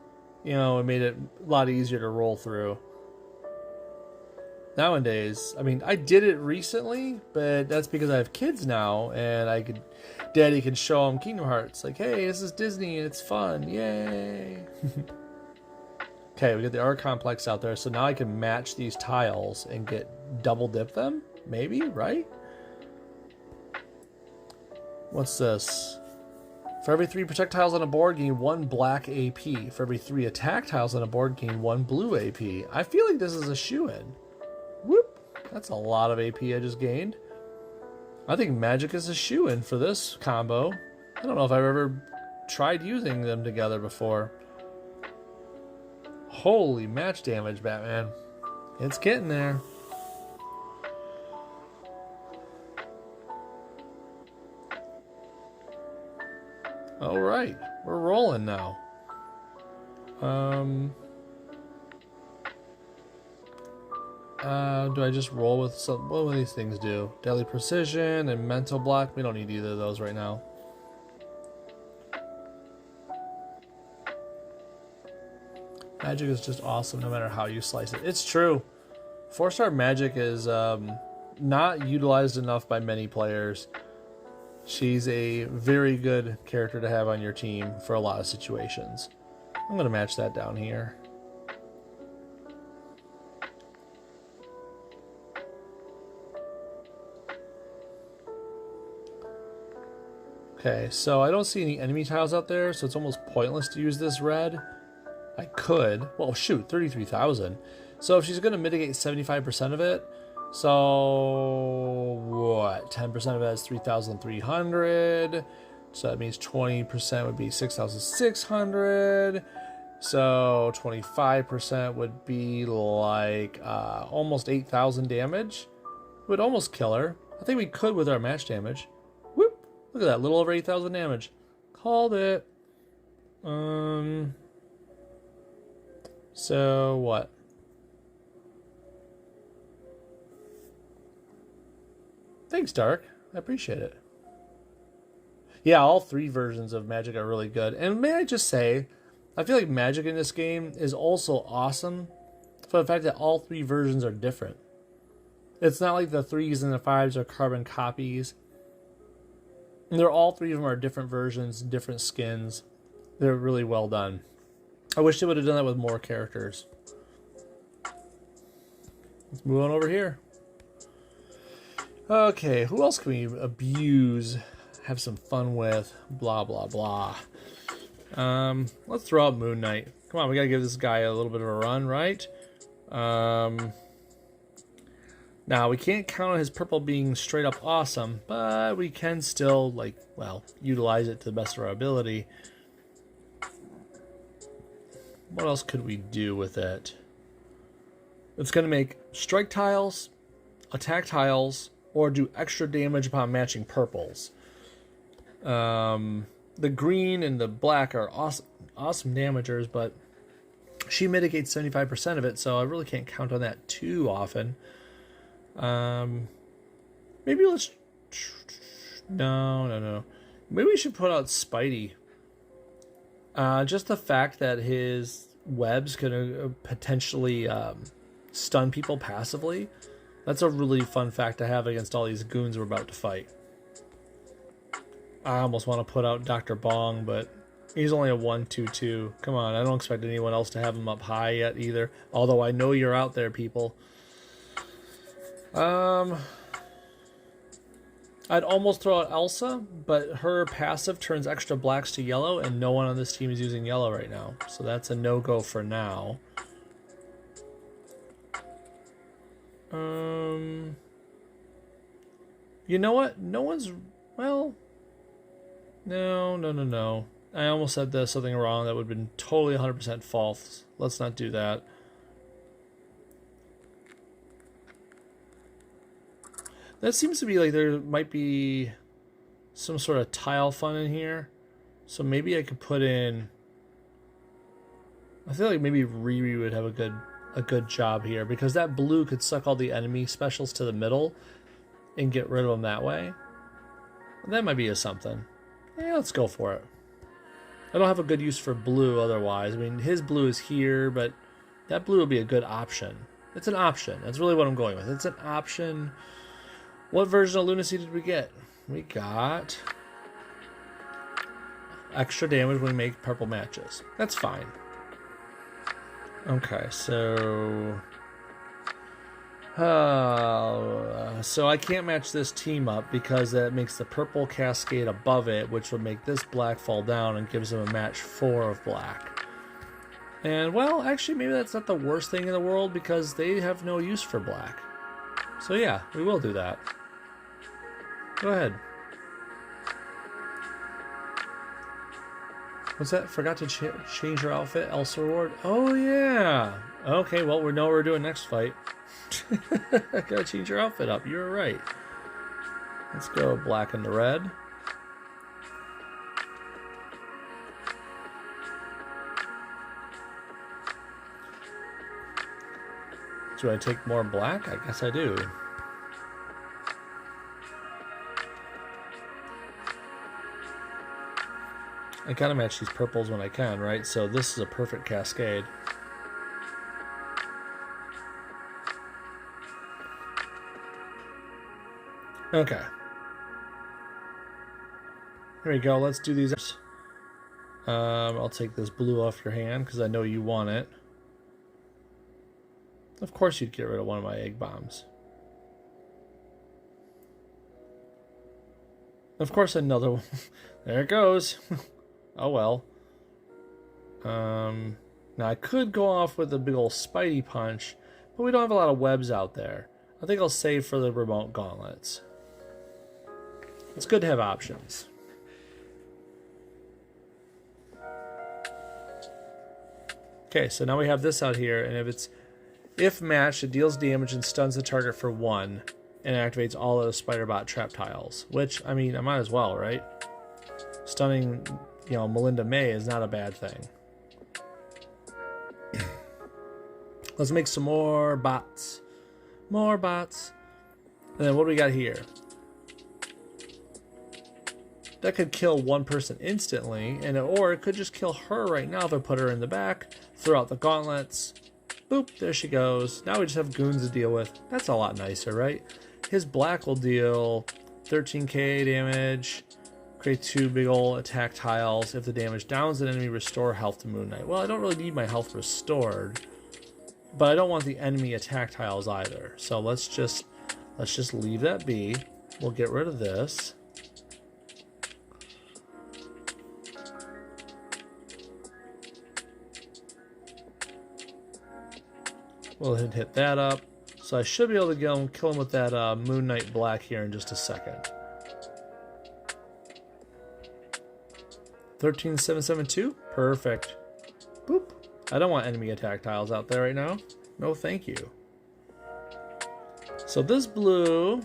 you know, it made it a lot easier to roll through. Nowadays, I mean, I did it recently, but that's because I have kids now, and Daddy can show them Kingdom Hearts. Like, hey, this is Disney, and it's fun, yay! Okay, we got the art complex out there, so now I can match these tiles and get double dip them? Maybe, right? What's this? For every 3 projectiles on a board, gain 1 black AP. For every 3 attack tiles on a board, gain 1 blue AP. I feel like this is a shoo-in. Whoop! That's a lot of AP I just gained. I think magic is a shoo-in for this combo. I don't know if I've ever tried using them together before. Holy match damage, Batman. It's getting there. Alright, we're rolling now. Do I just roll with some... What do these things do? Deadly Precision and Mental Block? We don't need either of those right now. Magic is just awesome no matter how you slice it. It's true. 4-star magic is not utilized enough by many players. She's a very good character to have on your team for a lot of situations. I'm going to match that down here. Okay, so I don't see any enemy tiles out there, so it's almost pointless to use this red. I could. Well, shoot, 33,000. So if she's going to mitigate 75% of it, so what? 10% of it is 3,300. So that means 20% would be 6,600. So 25% would be like almost 8,000 damage. Would almost kill her. I think we could with our match damage. Whoop! Look at that, a little over 8,000 damage. Called it. So what? Thanks, Dark. I appreciate it. Yeah, all 3 versions of Magic are really good. And may I just say, I feel like Magic in this game is also awesome for the fact that all 3 versions are different. It's not like the 3s and the 5s are carbon copies. They're all 3 of them are different versions, different skins. They're really well done. I wish they would have done that with more characters. Let's move on over here. Okay, who else can we abuse, have some fun with, blah, blah, blah. Let's throw out Moon Knight. Come on, we gotta give this guy a little bit of a run, right? Now, we can't count on his purple being straight up awesome, but we can still, like, well, utilize it to the best of our ability. What else could we do with it? It's going to make strike tiles, attack tiles, or do extra damage upon matching purples. The green and the black are awesome damagers, but she mitigates 75% of it, so I really can't count on that too often. Maybe let's... No. Maybe we should put out Spidey. Just the fact that his webs could potentially stun people passively. That's a really fun fact to have against all these goons we're about to fight. I almost want to put out Dr. Bong, but he's only a 1/2/2. Come on, I don't expect anyone else to have him up high yet either. Although I know you're out there, people. I'd almost throw out Elsa, but her passive turns extra blacks to yellow, and no one on this team is using yellow right now. So that's a no-go for now. You know what? No one's... Well... No. I almost said there's something wrong that would have been totally 100% false. Let's not do that. That seems to be like there might be some sort of tile fun in here. So maybe I could put in... I feel like maybe Riri would have a good job here, because that blue could suck all the enemy specials to the middle and get rid of them that way. That might be a something. Yeah, let's go for it. I don't have a good use for blue otherwise. I mean, his blue is here, but that blue would be a good option. It's an option. That's really what I'm going with. It's an option. What version of Lunacy did we get? We got extra damage when we make purple matches. That's fine. Okay, so... so I can't match this team up because that makes the purple cascade above it, which would make this black fall down and gives them a match 4 of black. And, well, actually, maybe that's not the worst thing in the world because they have no use for black. So, yeah, we will do that. Go ahead. What's that? Forgot to change your outfit? Elsa reward? Oh, yeah. Okay, well, we know what we're doing next fight. I gotta change your outfit up. You're right. Let's go black and the red. Do I take more black? I guess I do. I gotta match these purples when I can, right? So this is a perfect cascade. Okay. Here we go. Let's do these. I'll take this blue off your hand because I know you want it. Of course you'd get rid of one of my egg bombs. Of course another one. There it goes. Oh well. Now I could go off with a big old Spidey punch, but we don't have a lot of webs out there. I think I'll save for the remote gauntlets. It's good to have options. Okay, so now we have this out here, and if matched, it deals damage and stuns the target for 1, and activates all of the Spider-Bot trap tiles. Which, I mean, I might as well, right? Stunning, you know, Melinda May is not a bad thing. Let's make some more bots. More bots. And then what do we got here? That could kill one person instantly, or it could just kill her right now if I put her in the back, throw out the gauntlets. Boop, there she goes. Now we just have goons to deal with. That's a lot nicer, right? His black will deal 13k damage, create 2 big ol' attack tiles. If the damage downs an enemy, restore health to Moon Knight. Well, I don't really need my health restored, but I don't want the enemy attack tiles either. So let's just leave that be. We'll get rid of this. We'll hit that up. So I should be able to kill him with that Moon Knight Black here in just a second. 13772? Perfect. Boop. I don't want enemy attack tiles out there right now. No thank you. So this blue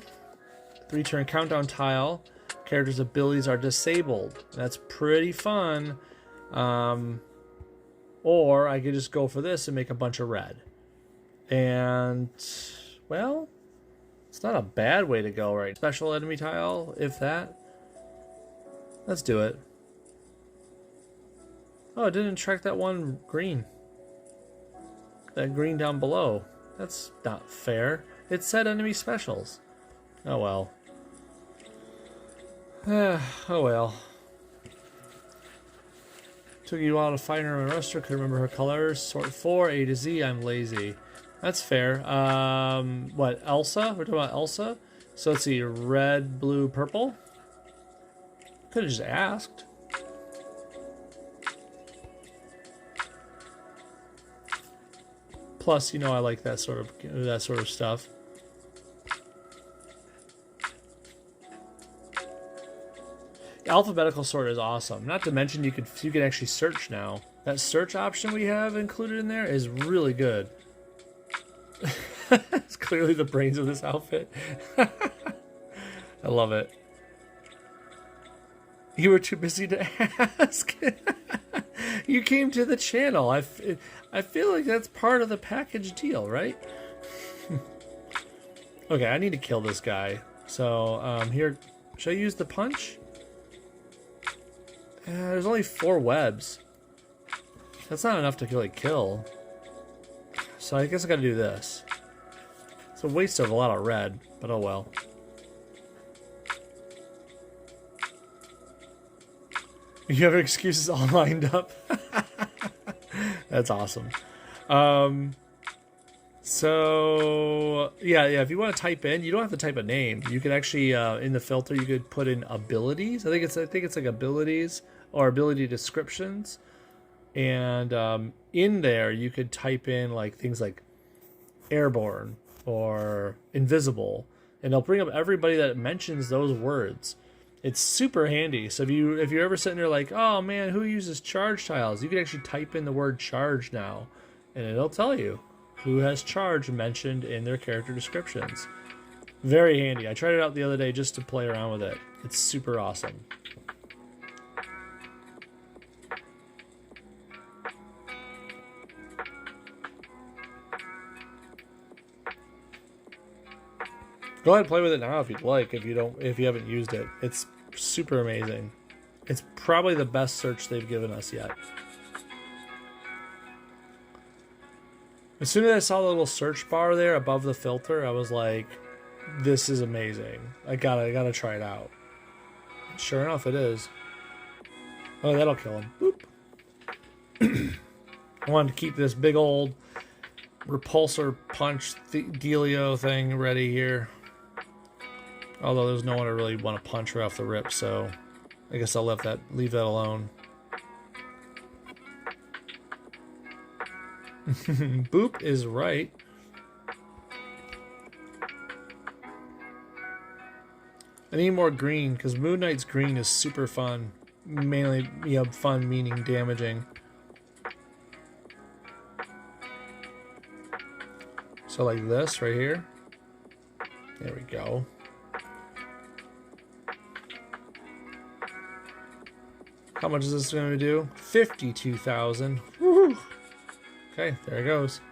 3-turn countdown tile, characters' abilities are disabled. That's pretty fun. Or I could just go for this and make a bunch of red. And, well, it's not a bad way to go, right? Special enemy tile, if that. Let's do it. Oh, it didn't track that one green. That green down below. That's not fair. It said enemy specials. Oh well. Oh well. Took you a while to find her in a roster. Could remember her colors. Sort 4, A to Z. I'm lazy. That's fair. What, Elsa? We're talking about Elsa? So let's see, red, blue, purple. Could have just asked. Plus, you know, I like that sort of stuff. Alphabetical sort is awesome. Not to mention you can actually search now. That search option we have included in there is really good. It's clearly the brains of this outfit. love it. You were too busy to ask. You came to the channel. I feel like that's part of the package deal, right? Okay, I need to kill this guy. So, here, should I use the punch? There's only 4 webs. That's not enough to really kill. So I guess I gotta do this. It's a waste of a lot of red, but oh well. You have excuses all lined up. That's awesome. So yeah, if you want to type in, you don't have to type a name. You could actually in the filter you could put in abilities. I think it's like abilities or ability descriptions, and in there you could type in like things like airborne or invisible, and it'll bring up everybody that mentions those words. It's super handy. So if you're ever sitting there like, oh man, who uses charge tiles? You can actually type in the word charge now, and it'll tell you who has charge mentioned in their character descriptions. Very handy. I tried it out the other day just to play around with it. It's super awesome. Go ahead and play with it now if you'd like, if you haven't used it. It's super amazing. It's probably the best search they've given us yet. As soon as I saw the little search bar there above the filter, I was like, this is amazing. I gotta try it out. And sure enough, it is. Oh, that'll kill him. Boop. I wanted to keep this big old repulsor punch dealio thing ready here. Although there's no one to really want to punch her off the rip, so I guess I'll leave that alone. Boop is right. I need more green, because Moon Knight's green is super fun. Mainly, fun meaning damaging. So like this right here. There we go. How much is this going to do? 52,000. Woo! Okay, there it goes.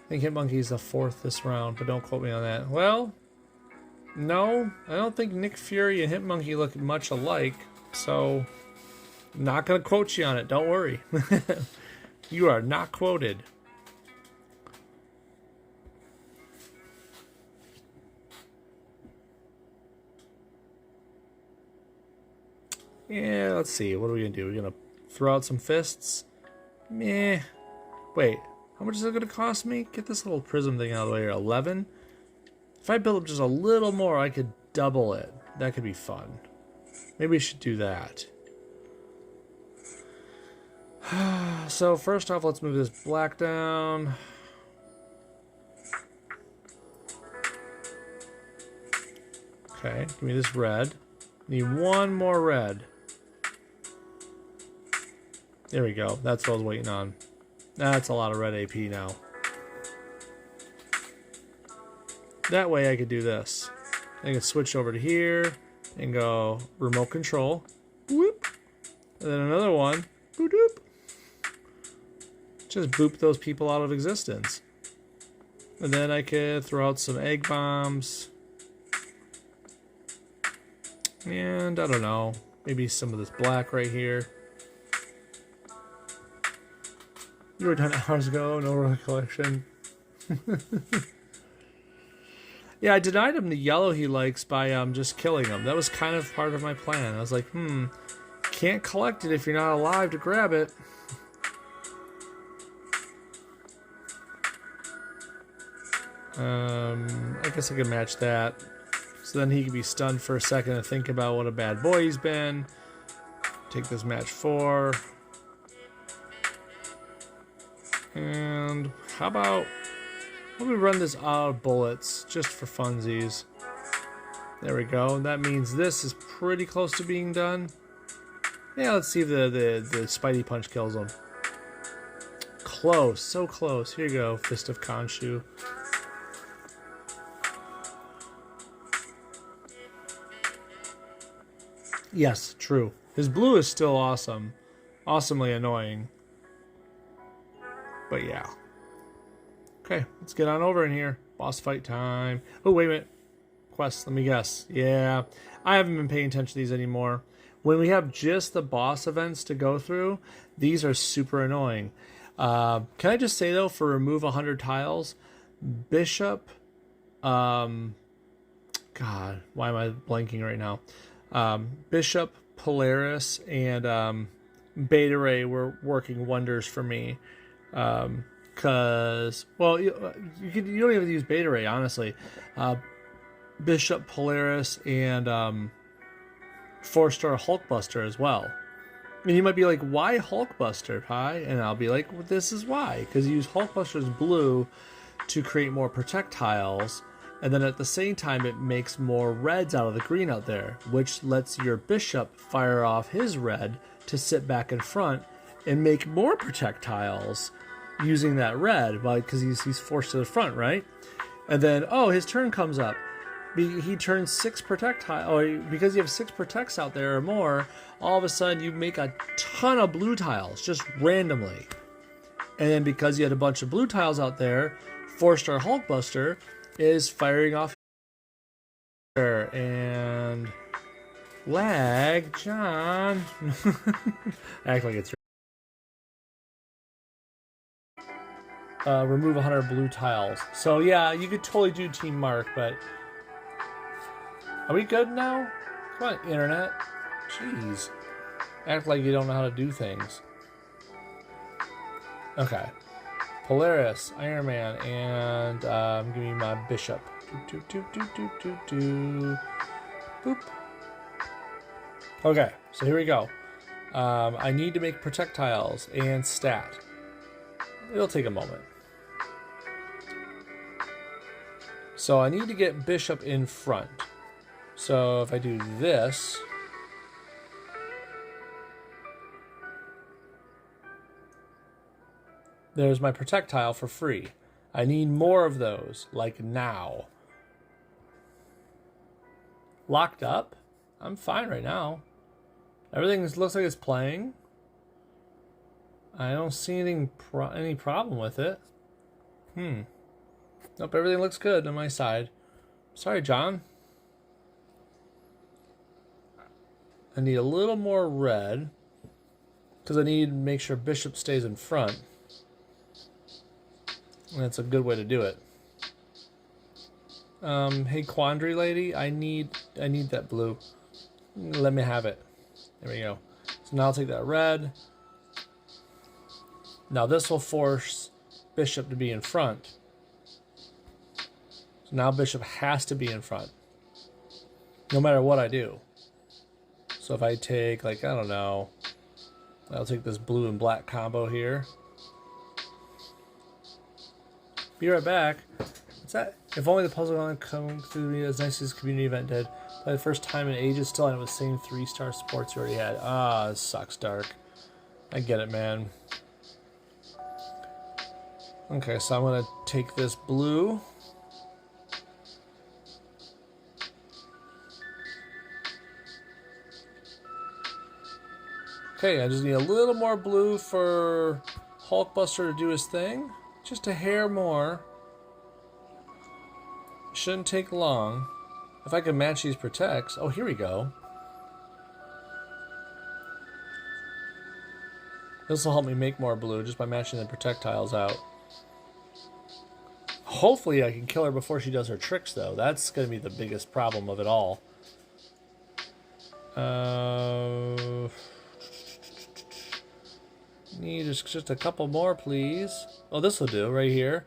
I think Hitmonkey's the 4th this round, but don't quote me on that. Well, no, I don't think Nick Fury and Hitmonkey look much alike, so not going to quote you on it. Don't worry. You are not quoted. Yeah, let's see. What are we going to do? We're going to throw out some fists? Meh. Wait, how much is it going to cost me? Get this little prism thing out of the way here. 11? If I build up just a little more, I could double it. That could be fun. Maybe we should do that. So first off, let's move this black down. Okay, give me this red. Need one more red. There we go. That's what I was waiting on. That's a lot of red AP now. That way I could do this. I can switch over to here and go remote control. Whoop. And then another one. Boop doop. Just boop those people out of existence. And then I could throw out some egg bombs. And I don't know. Maybe some of this black right here. You were done hours ago, no recollection. Yeah, I denied him the yellow he likes by just killing him. That was kind of part of my plan. I was like, can't collect it if you're not alive to grab it. I guess I could match that. So then he could be stunned for a second and think about what a bad boy he's been. Take this match 4. And how about, let me run this out of bullets just for funsies. There we go. That means this is pretty close to being done. Yeah, let's see if the Spidey Punch kills him. Close, so close. Here you go, Fist of Khonshu. Yes, true. His blue is still awesome. Awesomely annoying. But yeah. Okay, let's get on over in here. Boss fight time. Oh, wait a minute. Quest, let me guess. Yeah, I haven't been paying attention to these anymore. When we have just the boss events to go through, these are super annoying. Can I just say, though, for remove 100 tiles, Bishop... God, why am I blanking right now? Bishop, Polaris, and Beta Ray were working wonders for me. Because, well, you don't even have to use Beta Ray, honestly. Bishop, Polaris, and 4-star Hulkbuster as well. And you might be like, why Hulkbuster, Pi? And I'll be like, well, this is why. Because you use Hulkbuster's blue to create more projectiles, and then at the same time it makes more reds out of the green out there, which lets your Bishop fire off his red to sit back in front and make more projectiles using that red, because he's forced to the front, right? And then, his turn comes up. He turns 6 projectiles, because you have 6 protects out there or more, all of a sudden you make a ton of blue tiles, just randomly. And then because you had a bunch of blue tiles out there, 4-star Hulkbuster is firing off and lag, John. Act like it's remove 100 blue tiles. So yeah, you could totally do Team Mark, but are we good now? Come on, internet. Jeez. Act like you don't know how to do things. Okay. Polaris, Iron Man, and give me my Bishop. Boop. Okay, so here we go. I need to make projectiles and stat. It'll take a moment. So I need to get Bishop in front. So if I do this, there's my projectile for free. I need more of those, like now. Locked up? I'm fine right now. Everything looks like it's playing. I don't see any problem with it. Nope, everything looks good on my side. Sorry, John. I need a little more red, because I need to make sure Bishop stays in front. And that's a good way to do it. Hey, Quandary lady, I need that blue. Let me have it. There we go. So now I'll take that red. Now this will force Bishop to be in front. So now Bishop has to be in front, no matter what I do. So if I take, like, I don't know, I'll take this blue and black combo here. Be right back. What's that? If only the puzzle would come through me as nice as the community event did. By the first time in ages, still I know the same 3-star sports you already had. Ah, this sucks, Dark. I get it, man. Okay, so I'm gonna take this blue. Okay, I just need a little more blue for Hulkbuster to do his thing. Just a hair more. Shouldn't take long. If I can match these protects. Oh, here we go. This will help me make more blue just by matching the projectiles out. Hopefully I can kill her before she does her tricks, though. That's going to be the biggest problem of it all. Need just a couple more, please. Oh, this will do right here.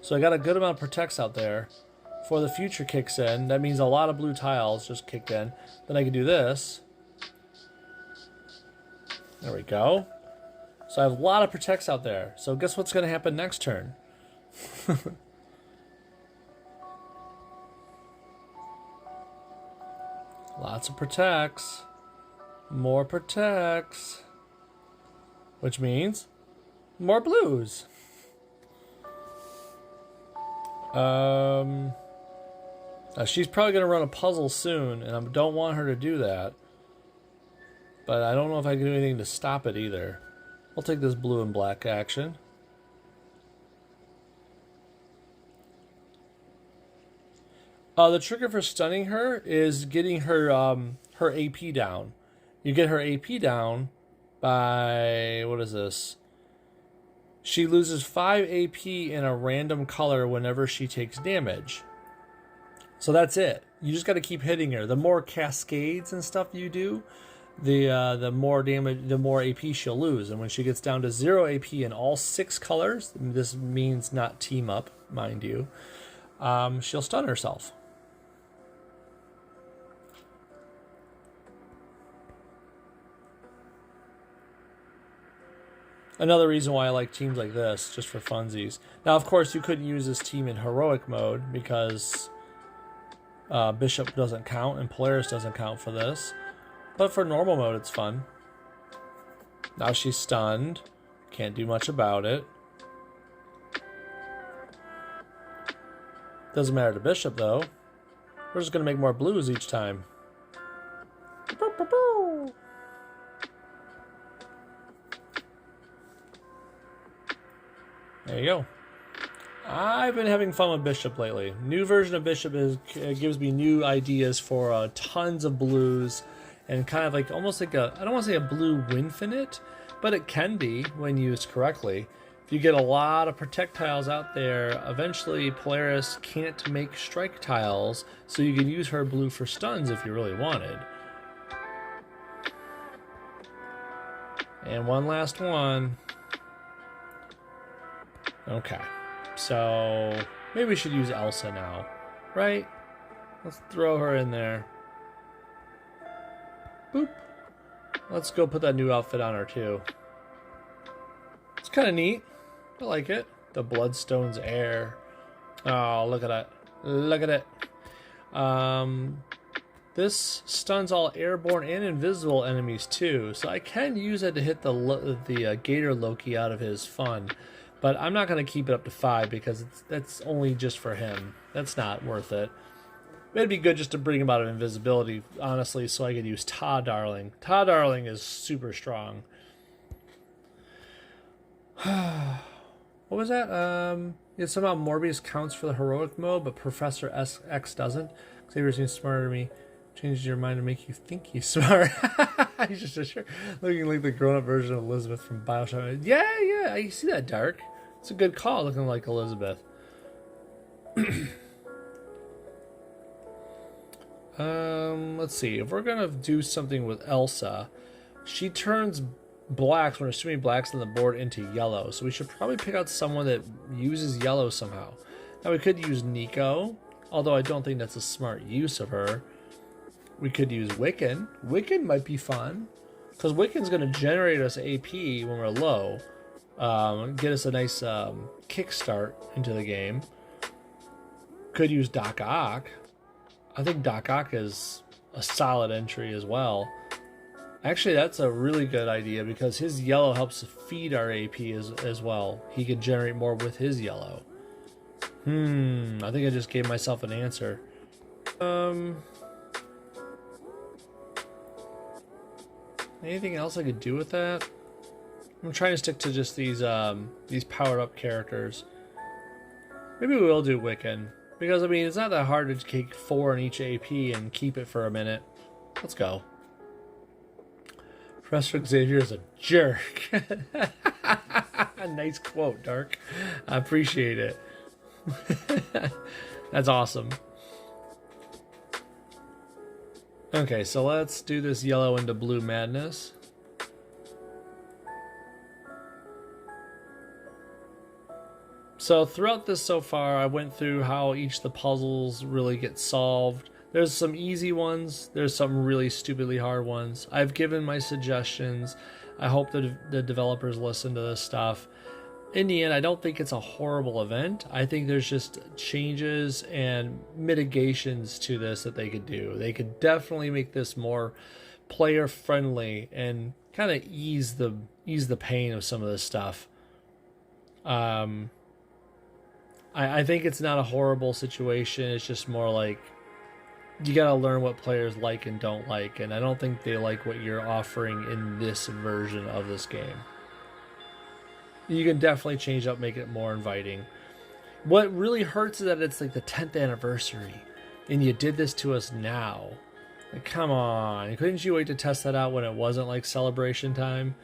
So I got a good amount of protects out there. Before the future kicks in, that means a lot of blue tiles just kicked in. Then I can do this. There we go. So I have a lot of protects out there. So guess what's going to happen next turn? Lots of protects. More protects. Which means more blues. She's probably going to run a puzzle soon, and I don't want her to do that. But I don't know if I can do anything to stop it either. I'll take this blue and black action. The trigger for stunning her is getting her her AP down. You get her AP down by, what is this? She loses 5 AP in a random color whenever she takes damage. So that's it. You just got to keep hitting her. The more cascades and stuff you do, the more damage, the more AP she'll lose. And when she gets down to 0 AP in all 6 colors, this means not team up, mind you, she'll stun herself. Another reason why I like teams like this, just for funsies. Now, of course, you couldn't use this team in heroic mode because Bishop doesn't count and Polaris doesn't count for this. But for normal mode, it's fun. Now she's stunned. Can't do much about it. Doesn't matter to Bishop, though. We're just going to make more blues each time. There you go. I've been having fun with Bishop lately. New version of Bishop gives me new ideas for tons of blues and kind of like almost like a, I don't want to say a blue Winfinite, but it can be when used correctly. If you get a lot of protect tiles out there, eventually Polaris can't make strike tiles, so you can use her blue for stuns if you really wanted. And one last one. Okay, so maybe we should use Elsa now, right? Let's throw her in there. Boop. Let's go put that new outfit on her too. It's kind of neat. I like it. The Bloodstone's air. Oh, look at that. Look at it. This stuns all airborne and invisible enemies too, so I can use it to hit the Gator Loki out of his fun. But I'm not going to keep it up to 5 because that's only just for him. That's not worth it. It'd be good just to bring him out of invisibility, honestly, so I could use Ta Darling. Ta Darling is super strong. What was that? Yeah, somehow Morbius counts for the heroic mode, but Professor X doesn't. Xavier seems smarter to me. Changes your mind to make you think he's smart. He's just sure looking like the grown-up version of Elizabeth from Bioshock. Yeah, I see that, Dark. It's a good call, looking like Elizabeth. Let's see. If we're gonna do something with Elsa, she turns blacks when there's too many blacks on the board into yellow. So we should probably pick out someone that uses yellow somehow. Now we could use Nico, although I don't think that's a smart use of her. We could use Wiccan. Wiccan might be fun, because Wiccan's going to generate us AP when we're low. Get us a nice kickstart into the game. Could use Doc Ock. I think Doc Ock is a solid entry as well. Actually, that's a really good idea, because his yellow helps feed our AP as well. He can generate more with his yellow. I think I just gave myself an answer. Anything else I could do with that? I'm trying to stick to just these powered up characters. Maybe we will do Wiccan, because I mean it's not that hard to take 4 in each AP and keep it for a minute. Let's go. Professor Xavier is a jerk. Nice quote, Dark. I appreciate it. That's awesome. Okay, so let's do this yellow into blue madness. So throughout this so far, I went through how each of the puzzles really get solved. There's some easy ones. There's some really stupidly hard ones. I've given my suggestions. I hope that the developers listen to this stuff. In the end, I don't think it's a horrible event. I think there's just changes and mitigations to this that they could do. They could definitely make this more player friendly and kind of ease the pain of some of this stuff. I think it's not a horrible situation. It's just more like you gotta learn what players like and don't like, and I don't think they like what you're offering in this version of this game. You can definitely change up, make it more inviting. What really hurts is that it's like the 10th anniversary, and you did this to us now. Like, come on. Couldn't you wait to test that out when it wasn't like celebration time?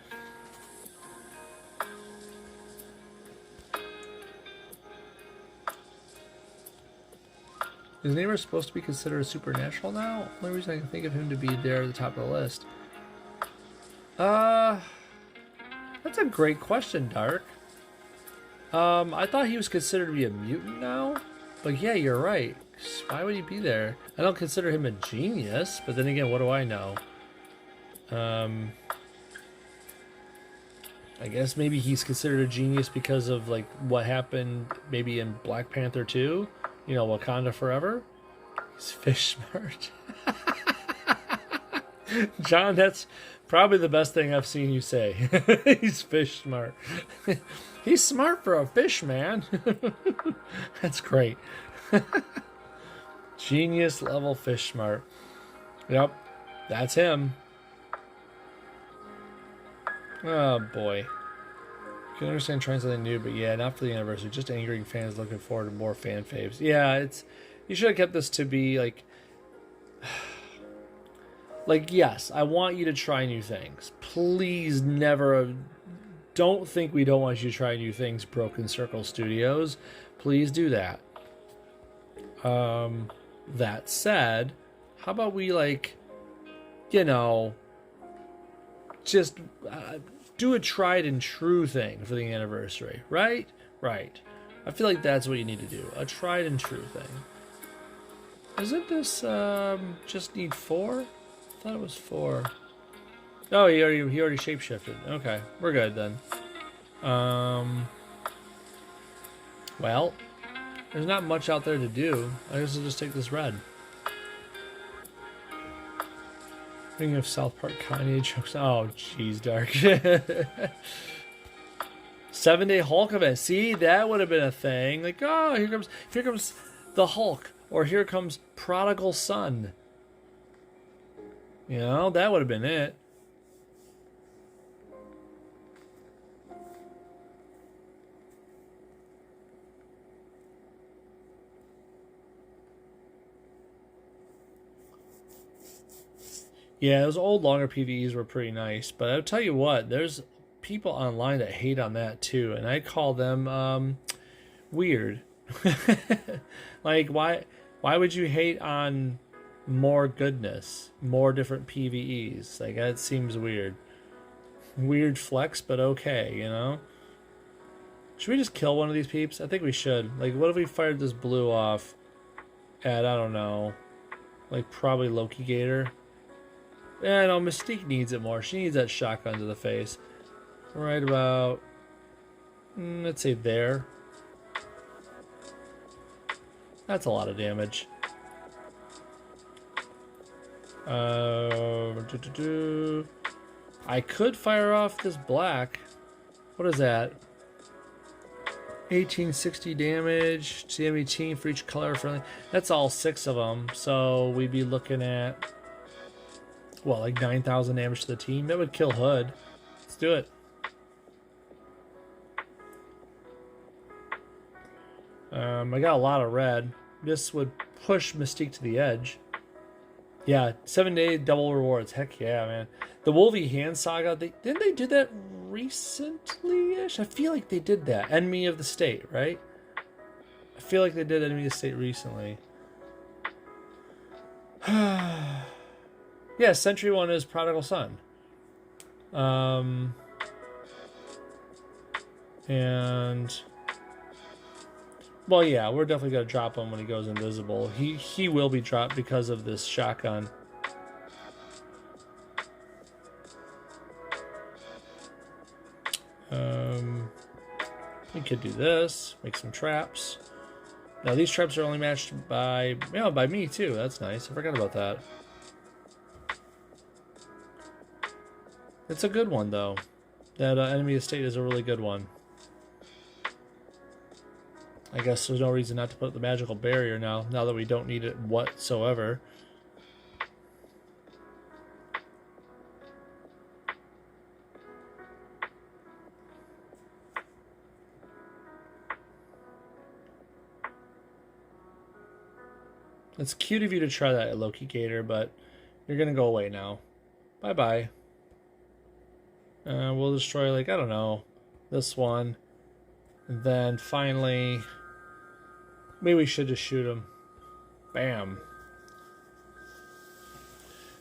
Is Neymar supposed to be considered a supernatural now? Only reason I can think of him to be there at the top of the list. That's a great question, Dark. I thought he was considered to be a mutant now, but yeah, you're right. Why would he be there? I don't consider him a genius, but then again, what do I know? I guess maybe he's considered a genius because of like what happened maybe in Black Panther 2, you know, Wakanda Forever. He's fish smart. John, that's probably the best thing I've seen you say. He's fish smart. He's smart for a fish, man. That's great. Genius level fish smart. Yep, that's him. Oh boy. I can understand trying something new, but yeah, not for the anniversary. Just angering fans looking forward to more fan faves. Yeah, it's, you should have kept this to be like, yes, I want you to try new things. Please never, don't think we don't want you to try new things, Broken Circle Studios. Please do that. That said, how about we, like, you know, just do a tried and true thing for the anniversary, right? Right. I feel like that's what you need to do. A tried and true thing. Isn't this just need 4? I thought it was 4. Oh, he already shapeshifted. Okay, we're good then. Well, there's not much out there to do. I guess I'll just take this red. Thinking of South Park Kanye jokes. Oh, jeez, Dark. 7-day Hulk event. See, that would have been a thing. Like, oh, here comes the Hulk, or here comes Prodigal Son. You know, that would have been it. Yeah, those old longer PvEs were pretty nice, but I'll tell you what, there's people online that hate on that too, and I call them weird. Like, why would you hate on more goodness, more different PvEs? Like, that seems weird. Weird flex, but okay, you know? Should we just kill one of these peeps? I think we should. Like, what if we fired this blue off at, I don't know, like probably Loki Gator? Yeah, no, Mystique needs it more. She needs that shotgun to the face. Right about, let's say there. That's a lot of damage. I could fire off this black. What is that? 1860 damage. CM18 for each color. That's all 6 of them. So we'd be looking at, well, like 9,000 damage to the team. That would kill Hood. Let's do it. I got a lot of red. This would push Mystique to the edge. Yeah, 7-day double rewards. Heck yeah, man. The Wolvie Hand Saga, didn't they do that recently-ish? I feel like they did that. Enemy of the State, right? I feel like they did Enemy of the State recently. Yeah, Century one is Prodigal Son. And... well, yeah, we're definitely going to drop him when he goes invisible. He will be dropped because of this shotgun. We could do this. Make some traps. Now, these traps are only matched by... yeah, by me, too. That's nice. I forgot about that. It's a good one, though. That Enemy Estate is a really good one. I guess there's no reason not to put the magical barrier now that we don't need it whatsoever. It's cute of you to try that, Loki Gator, but you're gonna go away now. Bye-bye. We'll destroy, like, I don't know, this one. And then finally, maybe we should just shoot him. Bam.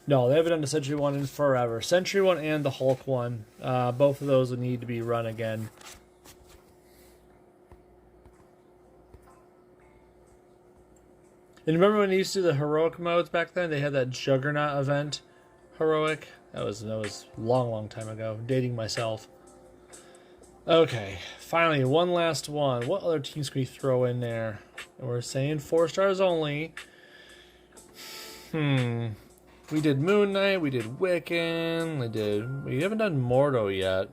No, they haven't done the Century one in forever. Century one and the Hulk one. Both of those would need to be run again. And remember when they used to do the heroic modes back then? They had that Juggernaut event. Heroic. That was a long time ago. Dating myself. Okay. Finally, one last one. What other teams can we throw in there? We're saying 4 stars only. We did Moon Knight, we did Wiccan, we haven't done Mordo yet.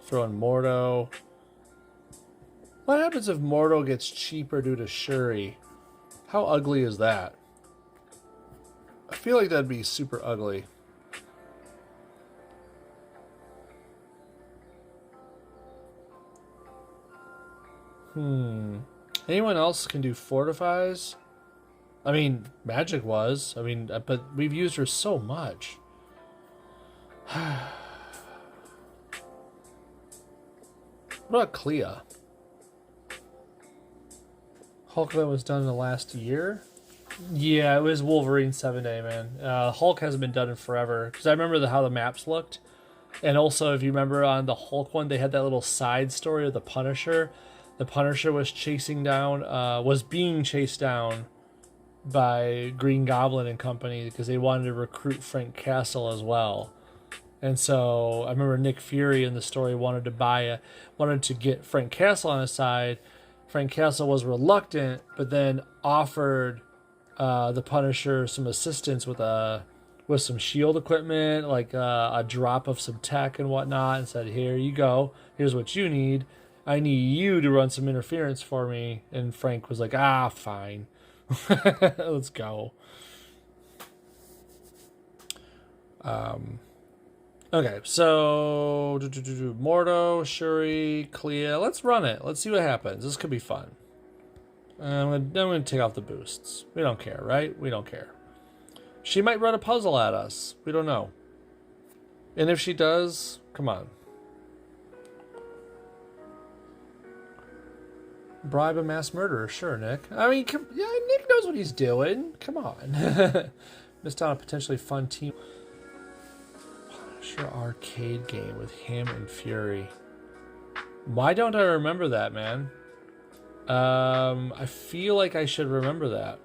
Throw in Mordo. What happens if Mordo gets cheaper due to Shuri? How ugly is that? I feel like that'd be super ugly. Anyone else can do Fortifies? I mean, Magic was. I mean, but we've used her so much. What about Clea? Hulkman was done in the last year? Yeah, it was Wolverine 7-day, man. Hulk hasn't been done in forever. Because I remember how the maps looked. And also, if you remember on the Hulk one, they had that little side story of the Punisher. The Punisher was being chased down by Green Goblin and company because they wanted to recruit Frank Castle as well. And so I remember Nick Fury in the story wanted to get Frank Castle on his side. Frank Castle was reluctant, but then offered the Punisher some assistance with some shield equipment, like a drop of some tech and whatnot, and said, "Here you go. Here's what you need. I need you to run some interference for me." And Frank was like, fine. Let's go. Okay, so Mordo, Shuri, Clea. Let's run it. Let's see what happens. This could be fun. I'm gonna take off the boosts. We don't care, right? We don't care. She might run a puzzle at us. We don't know. And if she does, come on. Bribe a mass murderer, sure, Nick. I mean, Nick knows what he's doing. Come on. Missed out on a potentially fun team. Punisher arcade game with him and Fury. Why don't I remember that, man? I feel like I should remember that.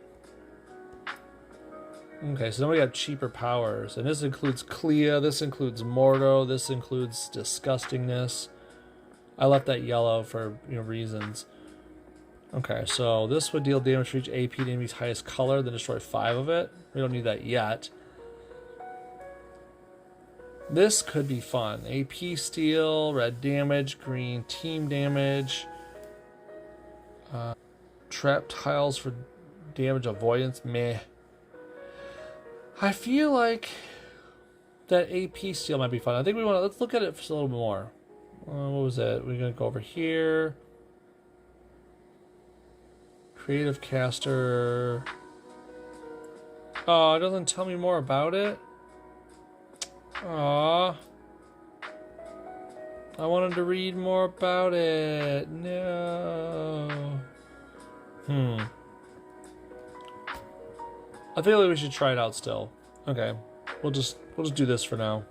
Okay, so then we got cheaper powers. And this includes Clea, this includes Mordo, this includes Disgustingness. I left that yellow for reasons. Okay, so this would deal damage for each AP to enemy's highest color, then destroy 5 of it. We don't need that yet. This could be fun. AP steal, red damage, green team damage. Trap tiles for damage avoidance, meh. I feel like that AP steal might be fun. I think let's look at it for a little bit more. What was it? We're gonna go over here. Creative caster. Oh, it doesn't tell me more about it. Aw. I wanted to read more about it. No. I feel like we should try it out still. Okay. We'll just do this for now.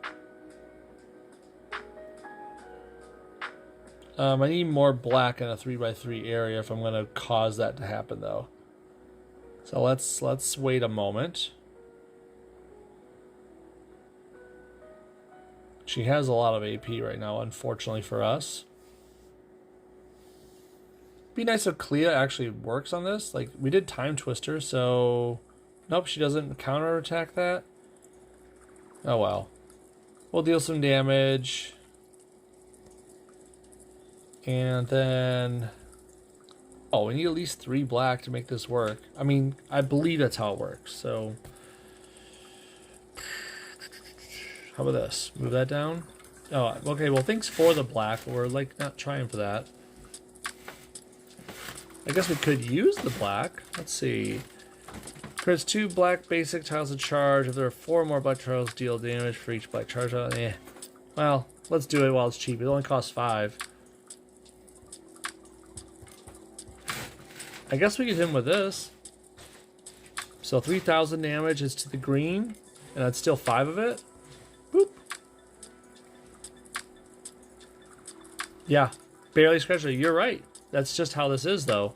I need more black in a 3x3 area if I'm going to cause that to happen, though. So let's wait a moment. She has a lot of AP right now, unfortunately for us. Be nice if Clea actually works on this. Like, we did Time Twister, so... Nope, she doesn't counterattack that. Oh well. We'll deal some damage. And then Oh, we need at least 3 black to make this work. I mean, I believe that's how it works, so... How about this? Move that down? Oh, okay, well, thanks for the black, but we're, like, not trying for that. I guess we could use the black. Let's see. Creates 2 black basic tiles of charge. If there are 4 more black tiles, deal damage for each black charge. Well, let's do it while it's cheap. It only costs 5. I guess we could hit him with this. So 3,000 damage is to the green, and that's still 5 of it. Boop. Yeah, barely scratched it. You're right. That's just how this is, though.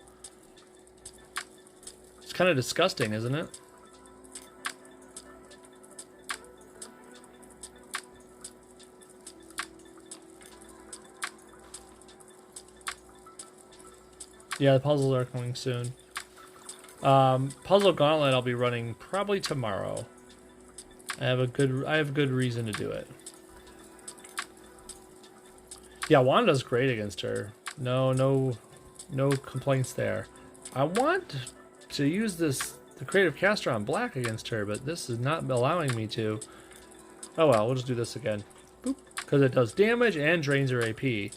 It's kind of disgusting, isn't it? Yeah, the puzzles are coming soon. Puzzle Gauntlet I'll be running probably tomorrow. I have good reason to do it. Yeah, Wanda's great against her. No complaints there. I want to use the creative caster on black against her, but this is not allowing me to. Oh well, we'll just do this again. Boop. Because it does damage and drains her AP.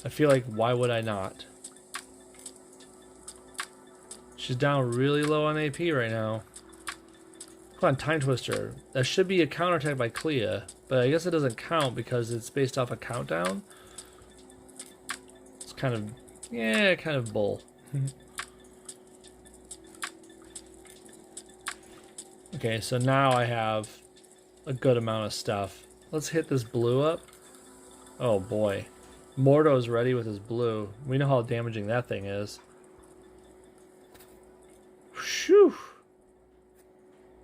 I feel like, why would I not? She's down really low on AP right now. Come on, Time Twister. That should be a counterattack by Clea, but I guess it doesn't count because it's based off a countdown. It's kind of, yeah, kind of bull. Okay, so now I have a good amount of stuff. Let's hit this blue up. Oh boy. Mordo's ready with his blue. We know how damaging that thing is. Phew.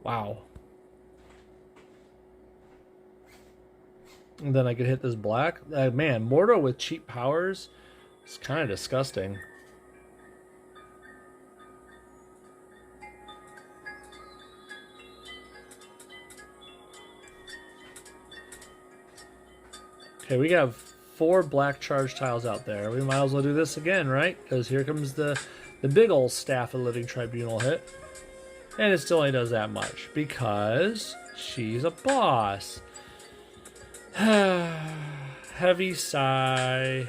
Wow. And then I could hit this black. Man, Mordo with cheap powers is kind of disgusting. Okay, we have 4 black charge tiles out there. We might as well do this again, right? Because here comes the big old Staff of Living Tribunal hit. And it still only does that much. Because she's a boss. Heavy sigh.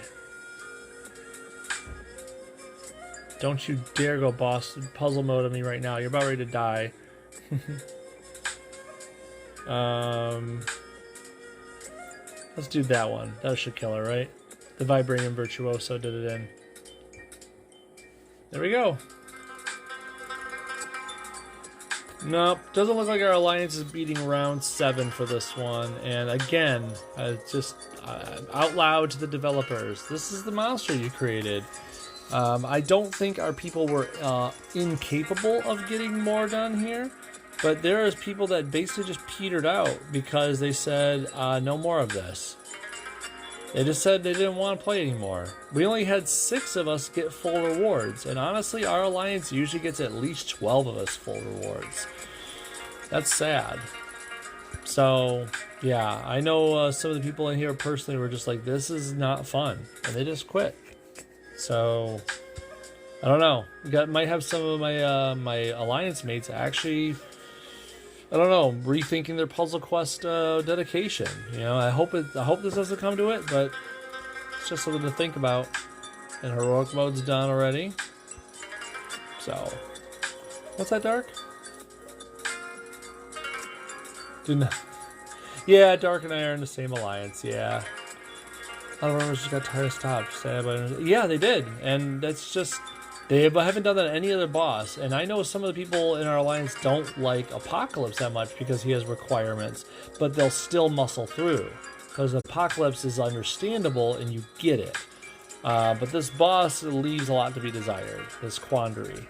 Don't you dare go boss puzzle mode on me right now. You're about ready to die. Let's do that one. That should kill her, right? The Vibranium Virtuoso did it in. There we go. Nope, doesn't look like our alliance is beating round 7 for this one. And again, just out loud to the developers, this is the monster you created. I don't think our people were incapable of getting more done here, but there is people that basically just petered out because they said no more of this. They just said they didn't want to play anymore. We only had 6 of us get full rewards, and honestly, our alliance usually gets at least 12 of us full rewards. That's sad. So, yeah, I know some of the people in here personally were just like, this is not fun, and they just quit. So, I don't know. Might have some of my my alliance mates actually, I don't know, rethinking their Puzzle Quest dedication. You know, I hope this doesn't come to it, but it's just something to think about. And heroic mode's done already. So, what's that, Dark? Yeah, Dark and I are in the same alliance. Yeah, a lot of rumors just got tired of stops. Yeah, they did, and that's just. They haven't done that to any other boss, and I know some of the people in our alliance don't like Apocalypse that much because he has requirements, but they'll still muscle through, because Apocalypse is understandable and you get it. But this boss leaves a lot to be desired, this Quandary.